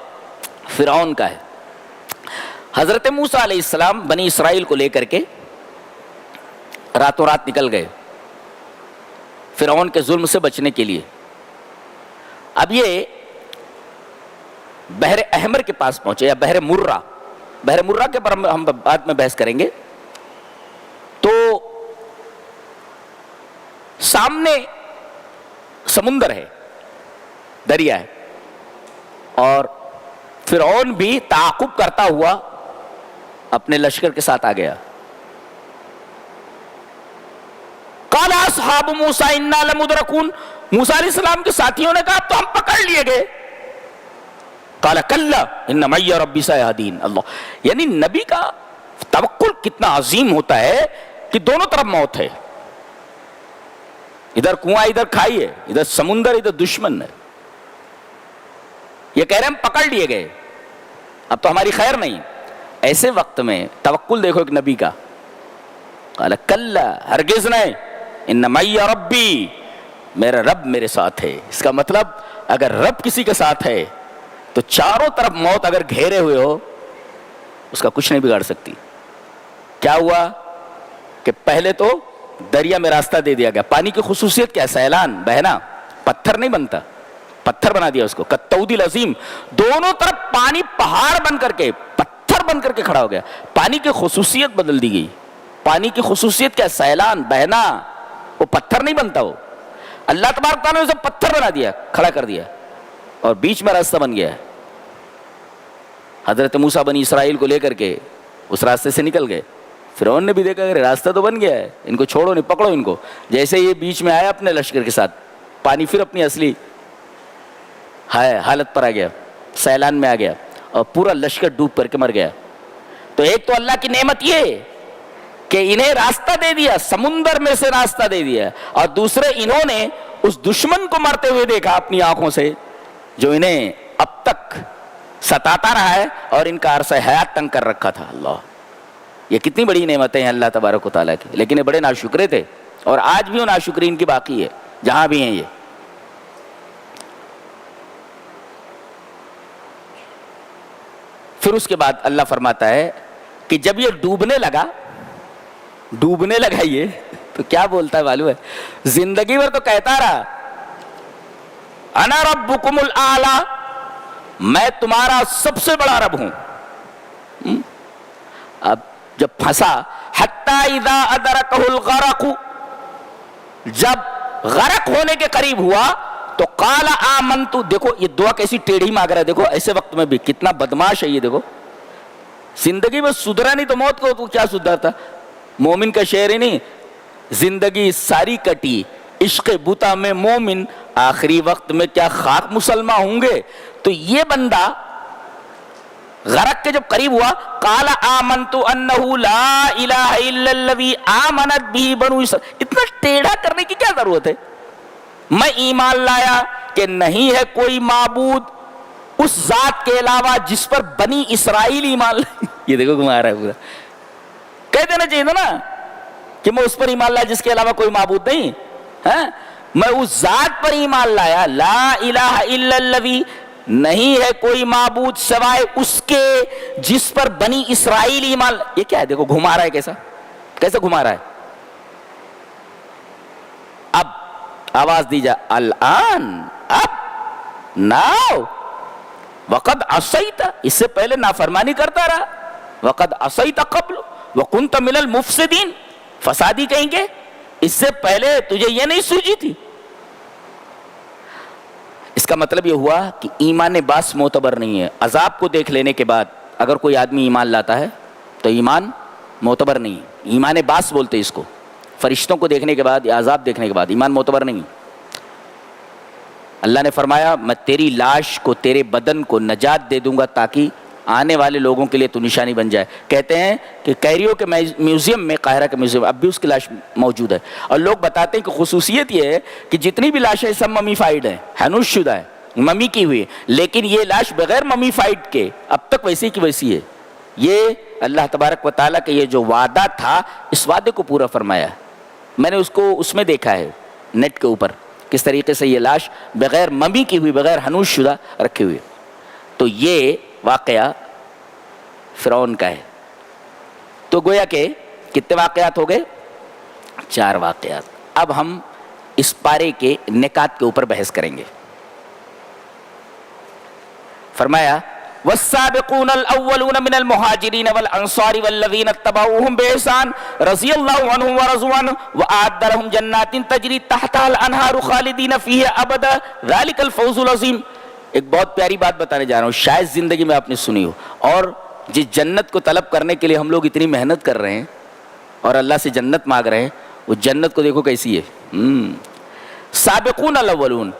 فرعون کا ہے. حضرت موسیٰ علیہ السلام بنی اسرائیل کو لے کر کے راتوں رات نکل گئے فرعون کے ظلم سے بچنے کے لیے. اب یہ بحر احمر کے پاس پہنچے، یا بحر مرہ کے پر ہم بعد میں بحث کریں گے. تو سامنے سمندر ہے، دریا ہے، اور فرعون بھی تعاقب کرتا ہوا اپنے لشکر کے ساتھ آ گیا. قال اصحاب موسیٰ انا لمدرکون. موسیٰ علیہ السلام کے ساتھیوں نے کہا تو ہم پکڑ لیے گئے. قال کلا ان معی ربی سیہدین. اللہ، یعنی نبی کا توکل کتنا عظیم ہوتا ہے کہ دونوں طرف موت ہے. ادھر کنواں، ادھر کھائی ہے، ادھر سمندر، ادھر دشمن ہے. یہ کہہ رہے ہم پکڑ لیے گئے. اب تو ہماری خیر نہیں. ایسے وقت میں توکل دیکھو ایک نبی کا, قال کلا, ہرگز نہیں, ان معی ربی, میرا رب میرے ساتھ ہے. اس کا مطلب اگر رب کسی کے ساتھ ہے تو چاروں طرف موت اگر گھیرے ہوئے ہو اس کا کچھ نہیں بگاڑ سکتی. کیا ہوا کہ پہلے تو دریا میں راستہ دے دیا گیا. پانی کی خصوصیت کیا ہے؟ سیلان, بہنا, پتھر نہیں بنتا, پتھر بنا دیا اس کو, کالطود العظیم. دونوں طرف پانی پہاڑ بن کر کے, پتھر بن کر کے کھڑا ہو گیا. پانی کی خصوصیت بدل دی گئی. پانی کی خصوصیت کیا؟ سیلان, بہنا, وہ پتھر نہیں بنتا. وہ اللہ تبارک تعالیٰ نے اسے پتھر بنا دیا, کھڑا کر دیا, اور بیچ میں راستہ بن گیا ہے. حضرت موسیٰ بنی اسرائیل کو لے کر کے اس راستے سے نکل گئے. فرعون نے بھی دیکھا کہ راستہ تو بن گیا ہے, ان کو چھوڑو نہیں, پکڑو ان کو. جیسے یہ بیچ میں آیا اپنے لشکر کے ساتھ, پانی پھر اپنی اصلی حالت پر آ گیا, سیلان میں آ گیا, اور پورا لشکر ڈوب کر کے مر گیا. تو ایک تو اللہ کی نعمت یہ کہ انہیں راستہ دے دیا, سمندر میں سے راستہ دے دیا, اور دوسرے انہوں نے اس دشمن کو مرتے ہوئے دیکھا اپنی آنکھوں سے جو انہیں اب تک ستاتا رہا ہے اور ان کا عرصہ حیات تنگ کر رکھا تھا. اللہ, یہ کتنی بڑی نعمتیں ہیں اللہ تبارک و تعالیٰ کی. لیکن یہ بڑے ناشکرے تھے, اور آج بھی وہ ناشکری ان کی باقی ہے جہاں بھی ہیں یہ. پھر اس کے بعد اللہ فرماتا ہے کہ جب یہ ڈوبنے لگا یہ تو کیا بولتا ہے معلوم ہے؟ زندگی بھر تو کہتا رہا انا ربکم الاعلی, میں تمہارا سب سے بڑا رب ہوں. اب جب پھنسا, حتی اذا ادرکہ الغرق, جب غرق ہونے کے قریب ہوا تو قال آمنت. دیکھو یہ دعا کیسی ٹیڑھی مانگ رہا ہے, دیکھو ایسے وقت میں بھی کتنا بدماش ہے یہ. دیکھو زندگی میں سدھرا نہیں تو موت کو تو کیا سدھرتا. مومن کا شعر ہی نہیں, زندگی ساری کٹی عشق بتا میں مومن, آخری وقت میں کیا خاک مسلمان ہوں گے. تو یہ بندہ غرق کے جب قریب ہوا, قال آمنت انہ لا الہ الا الذی آمنت بہ بنو اسرائیل. اتنا ٹیڑھا کرنے کی کیا ضرورت ہے؟ میں ایمان لایا کہ نہیں ہے کوئی معبود اس ذات کے علاوہ جس پر بنی اسرائیل ایمان لائے. یہ دیکھو گھما رہا ہے پورا. کہہ دینا چاہیے تھا نا کہ میں اس پر ایمان لایا جس کے علاوہ کوئی معبود نہیں. میں اس ذات پر ایمان لایا, لا الہ الا الذی, نہیں ہے کوئی معبود سوائے اس کے جس پر بنی اسرائیل ایمان. یہ کیا ہے؟ دیکھو گھما رہا ہے, کیسا گھما رہا ہے. اب آواز دی جا, الان, اب, ناؤ, وقد عصیت, اس سے پہلے نافرمانی کرتا رہا, وقد عصیت قبل وکنت من المفسدین, فسادی کہیں گے, اس سے پہلے تجھے یہ نہیں سوجی تھی. اس کا مطلب یہ ہوا کہ ایمان باس معتبر نہیں ہے. عذاب کو دیکھ لینے کے بعد اگر کوئی آدمی ایمان لاتا ہے تو ایمان معتبر نہیں. ایمان باس بولتے اس کو. فرشتوں کو دیکھنے کے بعد یا عذاب دیکھنے کے بعد ایمان معتبر نہیں. اللہ نے فرمایا میں تیری لاش کو, تیرے بدن کو نجات دے دوں گا تاکہ آنے والے لوگوں کے لیے تو نشانی بن جائے. کہتے ہیں کہ کیریو کے میوزیم میں, قاہرہ کے میوزیم, اب بھی اس کی لاش موجود ہے. اور لوگ بتاتے ہیں کہ خصوصیت یہ ہے کہ جتنی بھی لاشیں سب ممیفائڈ ہیں, ہنوش شدہ ہے, ممی کی ہوئی, لیکن یہ لاش بغیر ممیفائڈ کے اب تک ویسی کی ویسی ہے. یہ اللہ تبارک و تعالیٰ کا یہ جو وعدہ تھا, اس وعدے کو پورا فرمایا. میں نے اس کو اس میں دیکھا ہے نیٹ کے اوپر کس طریقے سے یہ لاش بغیر ممی کی ہوئی, بغیر ہنوش شدہ رکھی ہوئی. تو یہ واقعہ فرعون کا ہے. تو گویا کہ کتنے واقعات ہو گئے؟ 4 واقعات. اب ہم اس پارے کے نکات کے اوپر بحث کریں گے. فرمایا والسابقون الاولون من المهاجرين والانصار والذين اتبعوهم باحسان رضي الله عنهم ورضوا عنه واعد لهم جنات تجري تحتها الانهار خالدين فيها ابدا ذلك الفوز العظيم. ایک بہت پیاری بات بتانے جا رہا ہوں, شاید زندگی میں آپ نے سنی ہو. اور جس جنت کو طلب کرنے کے لیے ہم لوگ اتنی محنت کر رہے ہیں اور اللہ سے جنت مانگ رہے ہیں, وہ جنت کو دیکھو کیسی ہے. سابقون الاولون,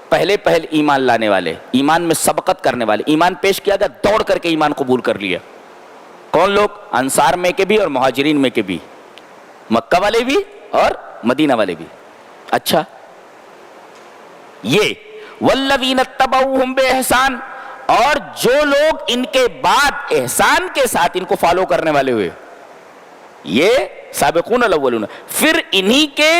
پہلے ایمان لانے والے, ایمان میں سبقت کرنے والے, ایمان پیش کیا گیا, دوڑ کر کے ایمان قبول کر لیا. کون لوگ؟ انصار میں کے بھی اور مہاجرین میں کے بھی, مکہ والے بھی اور مدینہ والے بھی. اچھا, یہ والذین اتبعوہم باحسان, اور جو لوگ ان کے بعد احسان کے ساتھ ان کو فالو کرنے والے ہوئے، یہ سابقون الاولون. پھر انہی کے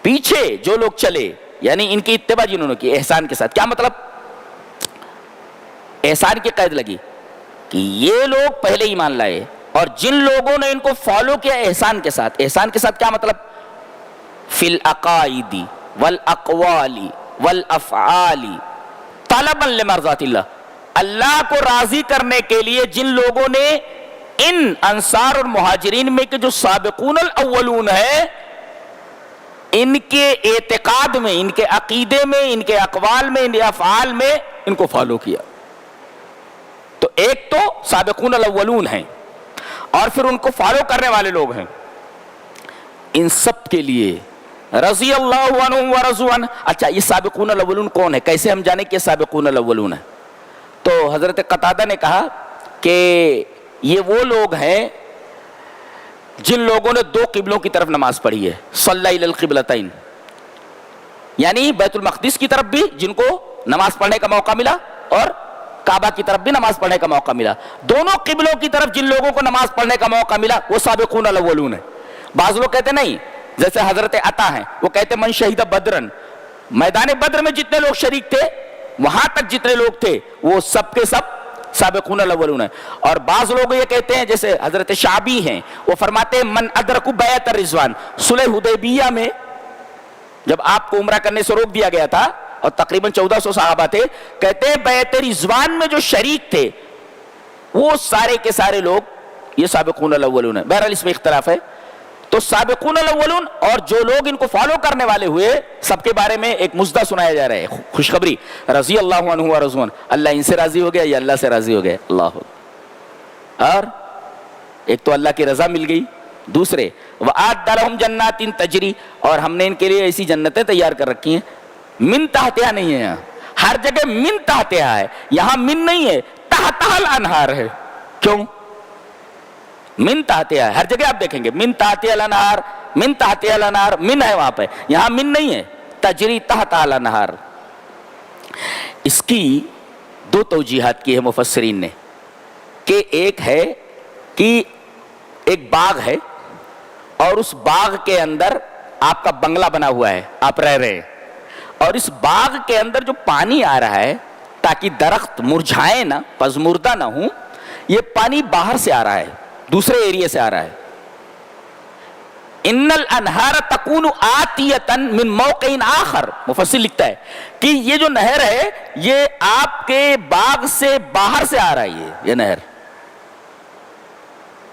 پیچھے جو لوگ چلے، یعنی ان کی اتباع جنہوں نے کی احسان کے ساتھ. کیا مطلب؟ احسان کی قید لگی کہ یہ لوگ پہلے ایمان لائے اور جن لوگوں نے ان کو فالو کیا احسان کے ساتھ. احسان کے ساتھ کیا مطلب؟ فی العقائد والاقوال والافعال طلبا لمرضات اللہ. اللہ کو راضی کرنے کے لیے جن لوگوں نے ان انصار اور مہاجرین میں کے جو سابقون الاولون ہیں، ان کے اعتقاد میں، ان کے عقیدے میں، ان کے اقوال میں، ان کے افعال میں ان کو فالو کیا. تو ایک تو سابقون الاولون ہیں اور پھر ان کو فالو کرنے والے لوگ ہیں. ان سب کے لیے رضی اللہ عنہم ورضوا عنہ. اچھا، یہ سابقون الاولون کون ہے؟ کیسے ہم جانیں کہ سابقون الاولون ہے؟ تو حضرت قتادہ نے کہا کہ یہ وہ لوگ ہیں جن لوگوں نے دو قبلوں کی طرف نماز پڑھی ہے. صلی الی القبلتین، یعنی بیت المقدس کی طرف بھی جن کو نماز پڑھنے کا موقع ملا اور کعبہ کی طرف بھی نماز پڑھنے کا موقع ملا. دونوں قبلوں کی طرف جن لوگوں کو نماز پڑھنے کا موقع ملا وہ سابقون الاولون ہے. بعض لوگ کہتے نہیں، جیسے حضرت عطا ہیں، وہ کہتے من شہید بدرن، میدان بدر میں جتنے لوگ شریک تھے، وہاں تک جتنے لوگ تھے وہ سب کے سب سابقون الاولون ہیں. اور بعض لوگ یہ کہتے ہیں، جیسے حضرت شعبی ہیں، وہ فرماتے ہیں من ادرک بیعت الرضوان. صلح حدیبیہ میں جب آپ کو عمرہ کرنے سے روک دیا گیا تھا اور تقریباً 1400 صحابہ تھے، کہتے ہیں بیعت رضوان میں جو شریک تھے وہ سارے کے سارے لوگ یہ سابقون الاولون ہیں. بہرحال اس میں اختلاف ہے. تو سابقون الاولون اور جو لوگ ان کو فالو کرنے والے ہوئے، سب کے بارے میں ایک مژدہ سنایا جا رہا ہے، خوشخبری. رضی اللہ عنہ ورضوا عنہ، اللہ ان سے راضی ہو گیا یا اللہ سے راضی ہو گیا. اللہ. اور ایک تو اللہ کی رضا مل گئی، دوسرے وَأَعَدَّ لَهُمْ جَنَّاتٍ تَجْرِي، اور ہم نے ان کے لیے ایسی جنتیں تیار کر رکھی ہیں. من تحتہا نہیں ہے، یہاں ہر جگہ من تحتہا ہے، یہاں من نہیں ہے، تحتہا الانہار ہے. کیوں؟ من تحتہا ہے، ہر جگہ آپ دیکھیں گے من تحتہا الانہار، من تحتہا الانہار، من ہے وہاں پہ، یہاں من نہیں ہے. تجری تحتہا الانہار. اس کی دو توجیحات کی ہے مفسرین نے، کہ ایک ہے کہ ایک باغ ہے اور اس باغ کے اندر آپ کا بنگلہ بنا ہوا ہے، آپ رہ رہے ہیں، اور اس باغ کے اندر جو پانی آ رہا ہے تاکہ درخت مرجھائے نہ، پژمردہ نہ ہوں، یہ پانی باہر سے آ رہا ہے، دوسرے ایریے سے آ رہا ہے. ان الانہار تکون آتیۃ من موقع آخر. مفسر لکھتا ہے کہ یہ جو نہر ہے یہ آپ کے باغ سے باہر سے آ رہا ہے. یہ نہر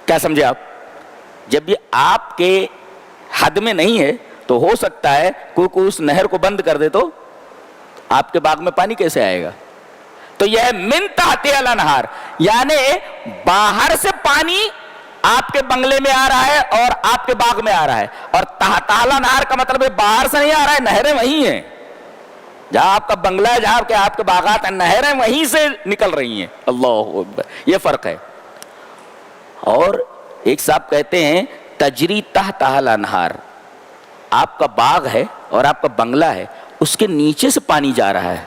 کیا سمجھے آپ؟ جب یہ آپ کے حد میں نہیں ہے تو ہو سکتا ہے کوئی اس نہر کو بند کر دے تو آپ کے باغ میں پانی کیسے آئے گا؟ تو یہ ہے من تحتہا الانہار، یعنی باہر سے پانی آپ کے بنگلے میں آ رہا ہے اور آپ کے باغ میں آ رہا ہے. اور تحتہا الانہار کا مطلب ہے باہر سے نہیں آ رہا ہے، نہریں وہیں ہیں جہاں آپ کا بنگلہ ہے، جہاں آپ کے باغات ہیں، نہریں وہیں سے نکل رہی ہیں. اللہ اکبر. یہ فرق ہے. اور ایک صاحب کہتے ہیں تجری تحتہا الانہار، آپ کا باغ ہے اور آپ کا بنگلہ ہے، اس کے نیچے سے پانی جا رہا ہے.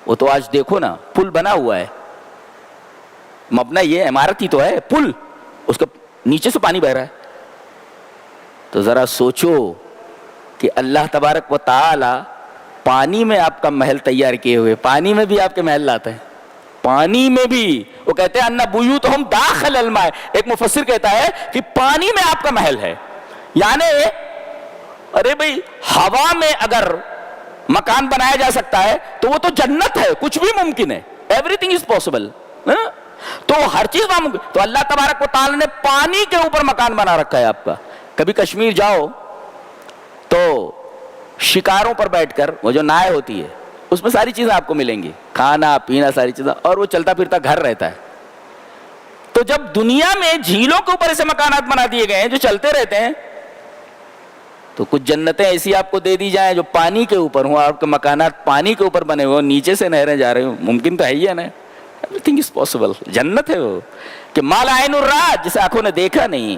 وہ تو آج دیکھو نا پل بنا ہوا ہے، مبنا یہ عمارت ہی تو ہے، پل، اس کے نیچے سے پانی بہ رہا ہے. تو ذرا سوچو کہ اللہ تبارک و تعالی پانی میں آپ کا محل تیار کیے ہوئے، پانی میں بھی آپ کے محل لاتے ہیں، پانی میں بھی. وہ کہتے ہیں ان بیوتہم داخل الماء. ایک مفسر کہتا ہے کہ پانی میں آپ کا محل ہے، یعنی ارے بھائی ہوا میں اگر مکان بنایا جا سکتا ہے تو وہ تو جنت ہے، کچھ بھی ممکن ہے، ایوری تھنگ از پاسبل. تو ہر چیز ممکن. تو اللہ تبارک و تعالی نے پانی کے اوپر مکان بنا رکھا ہے آپ کا. کبھی کشمیر جاؤ تو شکاروں پر بیٹھ کر وہ جو نائے ہوتی ہے اس میں ساری چیزیں آپ کو ملیں گی، کھانا پینا ساری چیزیں، اور وہ چلتا پھرتا گھر رہتا ہے. تو جب دنیا میں جھیلوں کے اوپر ایسے مکانات بنا دیے گئے ہیں جو چلتے رہتے ہیں، تو کچھ جنتیں ایسی آپ کو دے دی جائیں جو پانی کے اوپر ہوں، آپ کے مکانات پانی کے اوپر بنے ہوئے، نیچے سے نہریں جا رہے ہوں. ممکن تو ہے ہی ہے نا، ایوری تھنگ از پاسبل. جنت ہے وہ کہ مال عین الرأت، جسے آنکھوں نے دیکھا نہیں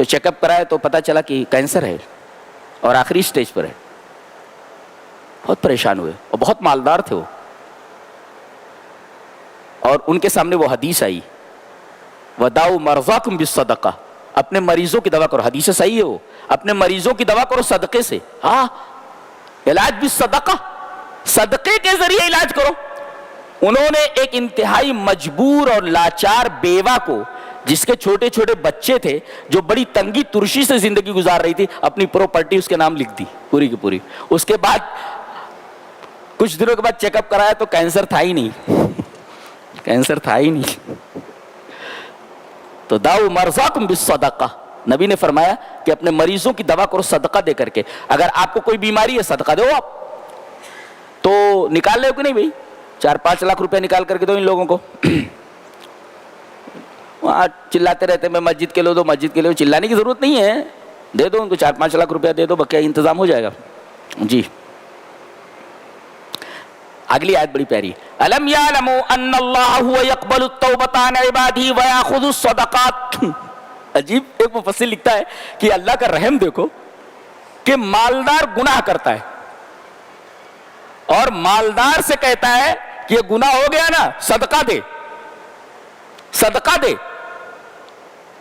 تو چیک اپ کرایا تو پتا چلا کہ کینسر ہے اور آخری سٹیج پر ہے. بہت پریشان ہوئے اور بہت مالدار تھے وہ, اور ان کے سامنے وہ حدیث آئی, وداؤ مرضاکم بالصدقہ, اپنے مریضوں کی دوا کرو. حدیث صحیح ہے وہ, اپنے مریضوں کی دوا کرو صدقے سے. ہاں, علاج بالصدقہ, صدقے کے ذریعے علاج کرو. انہوں نے ایک انتہائی مجبور اور لاچار بیوہ کو, جس کے چھوٹے چھوٹے بچے تھے, جو بڑی تنگی ترشی سے زندگی گزار رہی تھی, اپنی پراپرٹی اس کے نام لکھ دی پوری کی پوری. اس کے بعد کچھ دنوں کے بعد چیک اپ کرایا تو کینسر تھا ہی نہیں, کینسر تھا ہی نہیں. تو داؤ مرضاکم بالصدقہ, نبی نے فرمایا کہ اپنے مریضوں کی دوا کرو صدقہ دے کر کے. اگر آپ کو کوئی بیماری ہے صدقہ دو, آپ تو نکال لے کہ نہیں بھائی, 4-5 لاکھ روپے نکال کر کے دو ان لوگوں کو. وہاں چلاتے رہتے میں مسجد کے لو دو, مسجد کے لو, چلانے کی ضرورت نہیں ہے, دے دو ان کو 4-5 لاکھ روپیہ دے دو, بقیہ انتظام ہو جائے گا. جی اگلی آیت بڑی پیاری, الم یعلموا ان اللہ هو يقبل التوبۃ عن عباده ويأخذ الصدقات. عجیب, ایک مفسر لکھتا ہے کہ اللہ کا رحم دیکھو کہ مالدار گناہ کرتا ہے اور مالدار سے کہتا ہے کہ یہ گناہ ہو گیا نا, صدقہ دے, صدقہ دے,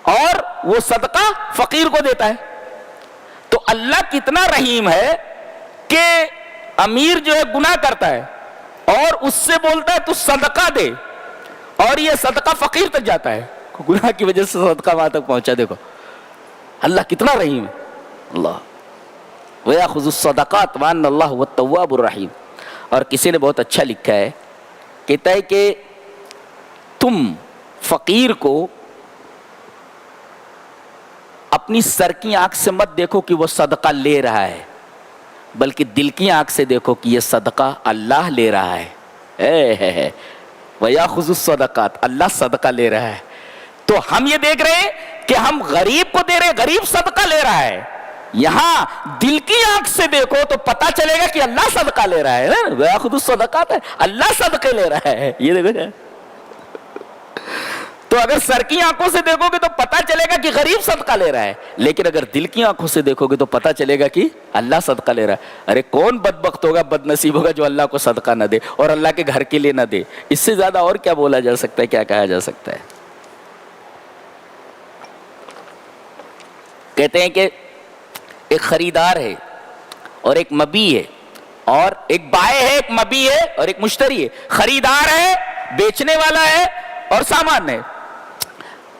اور وہ صدقہ فقیر کو دیتا ہے. تو اللہ کتنا رحیم ہے کہ امیر جو ہے گناہ کرتا ہے اور اس سے بولتا ہے تو صدقہ دے, اور یہ صدقہ فقیر تک جاتا ہے, گناہ کی وجہ سے صدقہ وہاں تک پہنچا. دیکھو اللہ کتنا رحیم ہے. اللہ وَيَأْخُذُ الصَّدَقَاتِ وَأَنَّ اللَّهُ هُوَ التَّوَّابُ الرَّحِيمُ. اور کسی نے بہت اچھا لکھا ہے, کہتا ہے کہ تم فقیر کو اپنی سر کی آنکھ سے مت دیکھو کہ وہ صدقہ لے رہا ہے, بلکہ دل کی آنکھ سے دیکھو کہ یہ صدقہ اللہ لے رہا ہے. وَيَأْخُذُ الصَّدَقَاتِ, اللہ صدقہ لے رہا ہے. تو ہم یہ دیکھ رہے ہیں کہ ہم غریب کو دے رہے, غریب صدقہ لے رہا ہے. یہاں دل کی آنکھ سے دیکھو تو پتا چلے گا کہ اللہ صدقہ لے رہا ہے. وَيَأْخُذُ الصَّدَقَاتِ, اللہ صدقے لے رہا ہے. یہ دیکھو, تو اگر سر کی آنکھوں سے دیکھو گے تو پتا چلے گا کہ غریب صدقہ لے رہا ہے, لیکن اگر دل کی آنکھوں سے دیکھو گے تو پتا چلے گا کہ اللہ صدقہ لے رہا ہے. ارے کون بدبخت ہوگا, بد نصیب ہوگا جو اللہ کو صدقہ نہ دے اور اللہ کے گھر کے لیے نہ دے. اس سے زیادہ اور کیا بولا جا سکتا ہے, کیا کہا جا سکتا ہے. کہتے ہیں کہ ایک خریدار ہے اور ایک مبی ہے, اور ایک بائع ہے, ایک مبی ہے اور ایک مشتری ہے. خریدار ہے, بیچنے والا ہے, اور سامان ہے.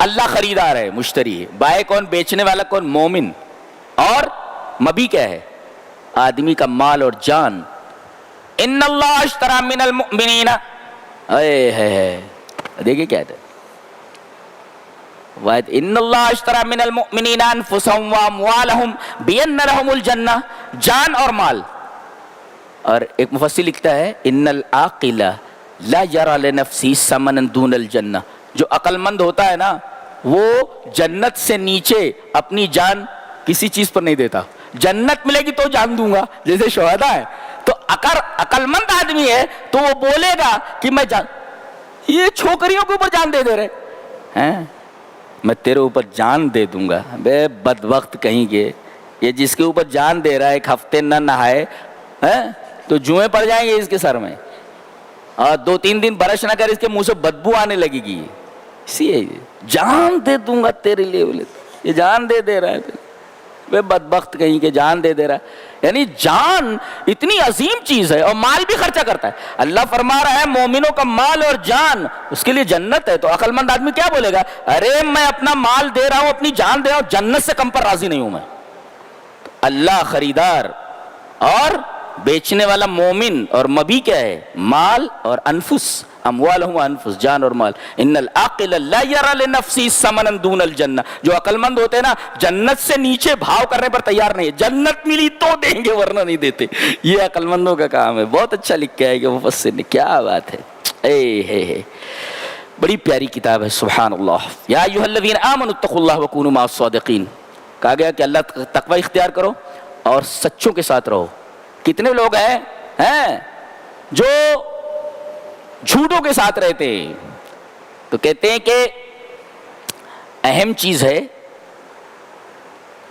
اللہ خریدار ہے, مشتری ہے. بائع کون, بیچنے والا کون, مومن. اور مبی کیا ہے, آدمی کا مال اور جان. ان اللہ اشتری من المؤمنین, دیکھیں کیا ہے ان اللہ اشتری من المؤمنین انفسهم واموالهم بان لهم الجنہ, جان اور مال. اور ایک مفسر لکھتا ہے ان العاقل لا یرى لنفسه ثمنا دون الجنہ, جو عقل مند ہوتا ہے نا وہ جنت سے نیچے اپنی جان کسی چیز پر نہیں دیتا. جنت ملے گی تو جان دوں گا, جیسے شہداء ہے. تو اگر عقل مند آدمی ہے تو وہ بولے گا کہ میں جان, یہ چھوکریوں کے اوپر جان دے رہے ہیں, میں تیرے اوپر جان دے دوں گا. بے بدبخت کہیں گے, یہ جس کے اوپر جان دے رہا ہے 1 ہفتے نہ نہائے تو جوئیں پڑ جائیں گے اس کے سر میں, اور 2-3 دن برش نہ کر اس کے منہ سے بدبو آنے لگے گی. اسی جان دے دوں گا تیرے لیے, بولے یہ جان دے رہا ہے. بے بدبخت کہیں کہ جان دے رہا ہے. یعنی جان اتنی عظیم چیز ہے, اور مال بھی خرچہ کرتا ہے. اللہ فرما رہا ہے مومنوں کا مال اور جان اس کے لیے جنت ہے. تو عقل مند آدمی کیا بولے گا, ارے میں اپنا مال دے رہا ہوں, اپنی جان دے رہا ہوں, جنت سے کم پر راضی نہیں ہوں میں. اللہ خریدار اور بیچنے والا مومن, اور مبی کیا ہے, مال اور انفس, اموالہم انفس, جان اور مال. ان العاقل لا یرى لنفسه ثمنا دون الجنہ, جو عقل مند ہوتے ہیں نا جنت سے نیچے بھاؤ کرنے پر تیار نہیں ہے. جنت ملی تو دیں گے ورنہ نہیں دیتے. یہ عقل مندوں کا کام ہے. بہت اچھا لکھا ہے کہ مفسر نے, کیا بات ہے. بڑی پیاری کتاب ہے, سبحان اللہ. یا ایھا الذین آمنوا اتقوا اللہ وکونوا مع الصادقین. کہا گیا کہ اللہ تقوی اختیار کرو اور سچوں کے ساتھ رہو. کتنے لوگ ہیں جو جھوٹوں کے ساتھ رہتے ہیں. تو کہتے ہیں کہ اہم چیز ہے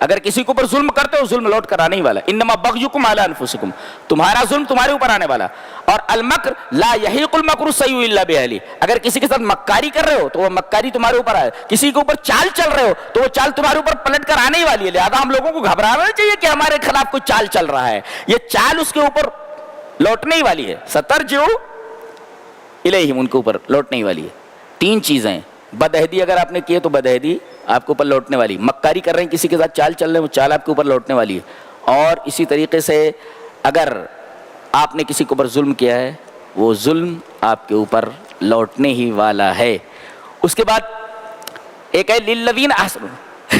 اگر کسی کے اوپر ظلم کرتے ہو ظلم لوٹ کر آنے ہی والا. انما بغیکم علی انفسکم, تمہارا ظلم تمہارے اوپر آنے والا. اور المکر لا یحیق المکر السیء الا باہلہ, اگر کسی کے ساتھ مکاری کر رہے ہو تو وہ مکاری تمہارے اوپر آئے, کسی کے اوپر چال چل رہے ہو تو وہ چال تمہارے اوپر پلٹ کر آنے ہی والی ہے. لہذا ہم لوگوں کو گھبرانا نہیں چاہیے کہ ہمارے خلاف کوئی چال چل رہا ہے, یہ چال اس کے اوپر لوٹنے ہی والی ہے. سترجعوا الیہم, ان کے اوپر لوٹنے ہی والی ہے. 3 چیزیں, بدعہدی اگر آپ نے کی ہے تو بدعہدی آپ کے اوپر لوٹنے والی, مکاری کر رہے ہیں کسی کے ساتھ چال چل رہے ہیں وہ چال آپ کے اوپر لوٹنے والی ہے, اور اسی طریقے سے اگر آپ نے کسی کے اوپر ظلم کیا ہے وہ ظلم آپ کے اوپر لوٹنے ہی والا ہے. اس کے بعد ایک ہے للذین احسنوا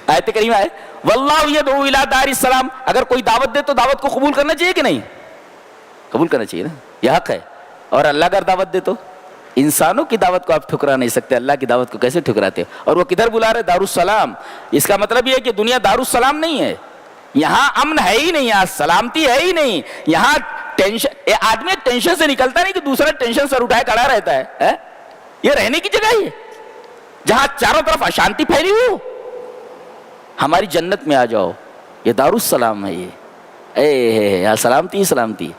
آیت کریمہ ہے واللہ یدعو الی دار السلام, اگر کوئی دعوت دے تو دعوت کو قبول کرنا چاہیے کہ نہیں؟ قبول کرنا چاہیے نا, یہ حق ہے. اور اللہ اگر دعوت دے تو انسانوں کی دعوت کو آپ ٹھکرا نہیں سکتے, اللہ کی دعوت کو کیسے ٹھکراتے؟ اور وہ کدھر بلا رہے؟ دار السلام. اس کا مطلب یہ ہے کہ دنیا دار السلام نہیں ہے, یہاں امن ہے ہی نہیں, یہاں سلامتی ہے ہی نہیں, یہاں ٹینشن, آدمی ٹینشن سے نکلتا نہیں کہ دوسرا ٹینشن سر اٹھائے کھڑا رہتا ہے. یہ رہنے کی جگہ ہی ہے جہاں چاروں طرف اشانتی پھیلی ہو. ہماری جنت میں آ جاؤ, یہ دار السلام ہے, یہ یہاں سلامتی ہی سلامتی.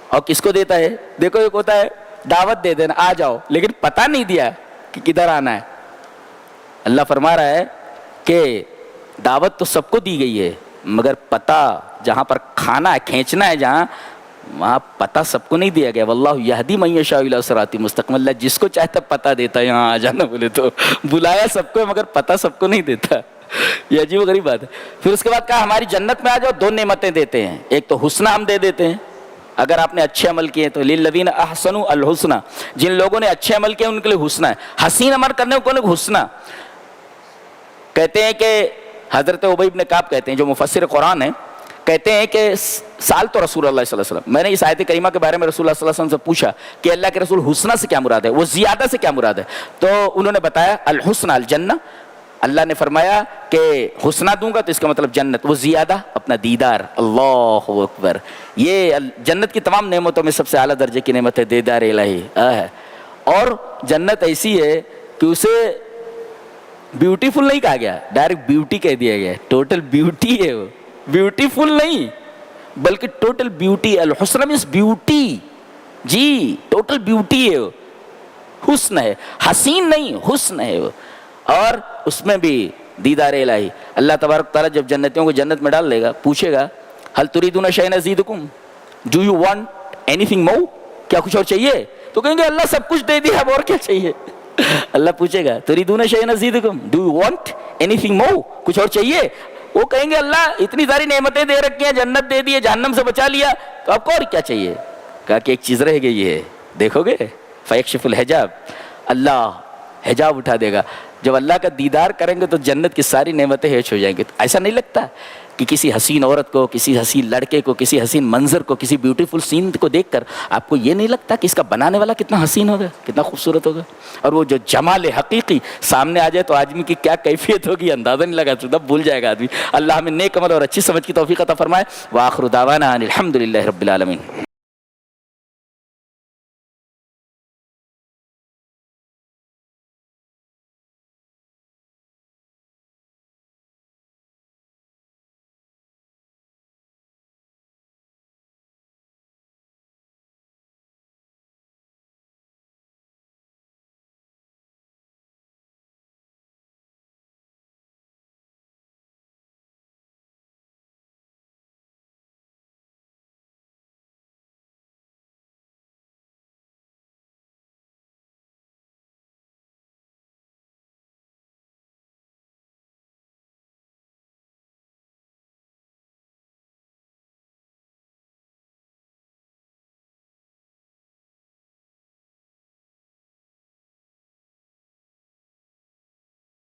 اور کس کو دیتا ہے؟ دیکھو ایک ہوتا ہے دعوت دے دینا آ جاؤ, لیکن پتہ نہیں دیا کہ کدھر آنا ہے. اللہ فرما رہا ہے کہ دعوت تو سب کو دی گئی ہے مگر پتہ جہاں پر کھانا ہے, کھینچنا ہے جہاں, وہاں پتہ سب کو نہیں دیا گیا. واللہ یہدی من یشاء الی صراط مستقیم, اللہ جس کو چاہتا پتہ دیتا ہے یہاں آ جانا بولے تو. بلایا سب کو مگر پتہ سب کو نہیں دیتا, یہ عجیب و غریب بات ہے. پھر اس کے بعد کہا ہماری جنت میں آ جاؤ, 2 نعمتیں دیتے ہیں. ایک تو حسنہ ہم دے دیتے ہیں, اگر آپ نے اچھے عمل کیے تو للذین احسنوا الحسنہ, جن لوگوں نے اچھے عمل کیے ان کے لیے حسنہ ہے. حسین عمل کرنے کو لوگ حسنہ کہتے ہیں. کہ حضرت ابی بن کعب کہتے ہیں, جو مفسر قرآن ہیں, کہتے ہیں کہ سال تو رسول اللہ صلی اللہ علیہ وسلم, میں نے اس آیت کریمہ کے بارے میں رسول اللہ صلی اللہ علیہ وسلم سے پوچھا کہ اللہ کے رسول حسنہ سے کیا مراد ہے, وہ زیادہ سے کیا مراد ہے؟ تو انہوں نے بتایا الحسنہ الجنہ. اللہ نے فرمایا کہ حسنہ دوں گا تو اس کا مطلب جنت, وہ زیادہ اپنا دیدار. اللہ اکبر, یہ جنت کی تمام نعمتوں میں سب سے اعلیٰ درجے کی نعمت ہے دیدار الہی. اور جنت ایسی ہے کہ اسے بیوٹیفل نہیں کہا گیا, ڈائریکٹ بیوٹی کہہ دیا گیا. ٹوٹل بیوٹی ہے وہ, بیوٹیفل نہیں بلکہ ٹوٹل بیوٹی. الحسنہ مینس بیوٹی, جی ٹوٹل بیوٹی ہے وہ, حسن ہے, حسین نہیں حسن ہے وہ. اور اس میں بھی دیدار الہی. اللہ تبارک تعالیٰ جب جنتیوں کو جنت میں ڈال دے گا پوچھے گا هل تريدون شيئا ازيدكم, do you want anything more, کیا کچھ اور چاہیے؟ تو کہیں گے اللہ سب کچھ دے دیا, اب اور کیا چاہیے؟ اللہ پوچھے گا تريدون شيئا ازيدكم, do you want anything more, کچھ اور چاہیے؟ وہ کہیں گے اللہ اتنی ساری نعمتیں دے رکھی ہیں, جنت دے دی ہے, جہنم سے بچا لیا, تو آپ کو اور کیا چاہیے؟ کہا کہ ایک چیز رہ گئی ہے, دیکھو گے فیکشف الحجاب, اللہ حجاب اٹھا دے گا. جب اللہ کا دیدار کریں گے تو جنت کی ساری نعمتیں ہیچ ہو جائیں گی. تو ایسا نہیں لگتا کہ کسی حسین عورت کو, کسی حسین لڑکے کو, کسی حسین منظر کو, کسی بیوٹیفل سین کو دیکھ کر آپ کو یہ نہیں لگتا کہ اس کا بنانے والا کتنا حسین ہوگا, کتنا خوبصورت ہوگا؟ اور وہ جو جمال حقیقی سامنے آ جائے تو آدمی کی کیا کیفیت ہوگی اندازہ نہیں لگا سکتا, بھول جائے گا آدمی. اللہ ہمیں نیک عمل اور اچھی سمجھ کی توفیق عطا فرمائے. وآخر دعوانا ان الحمد للہ رب العالمین.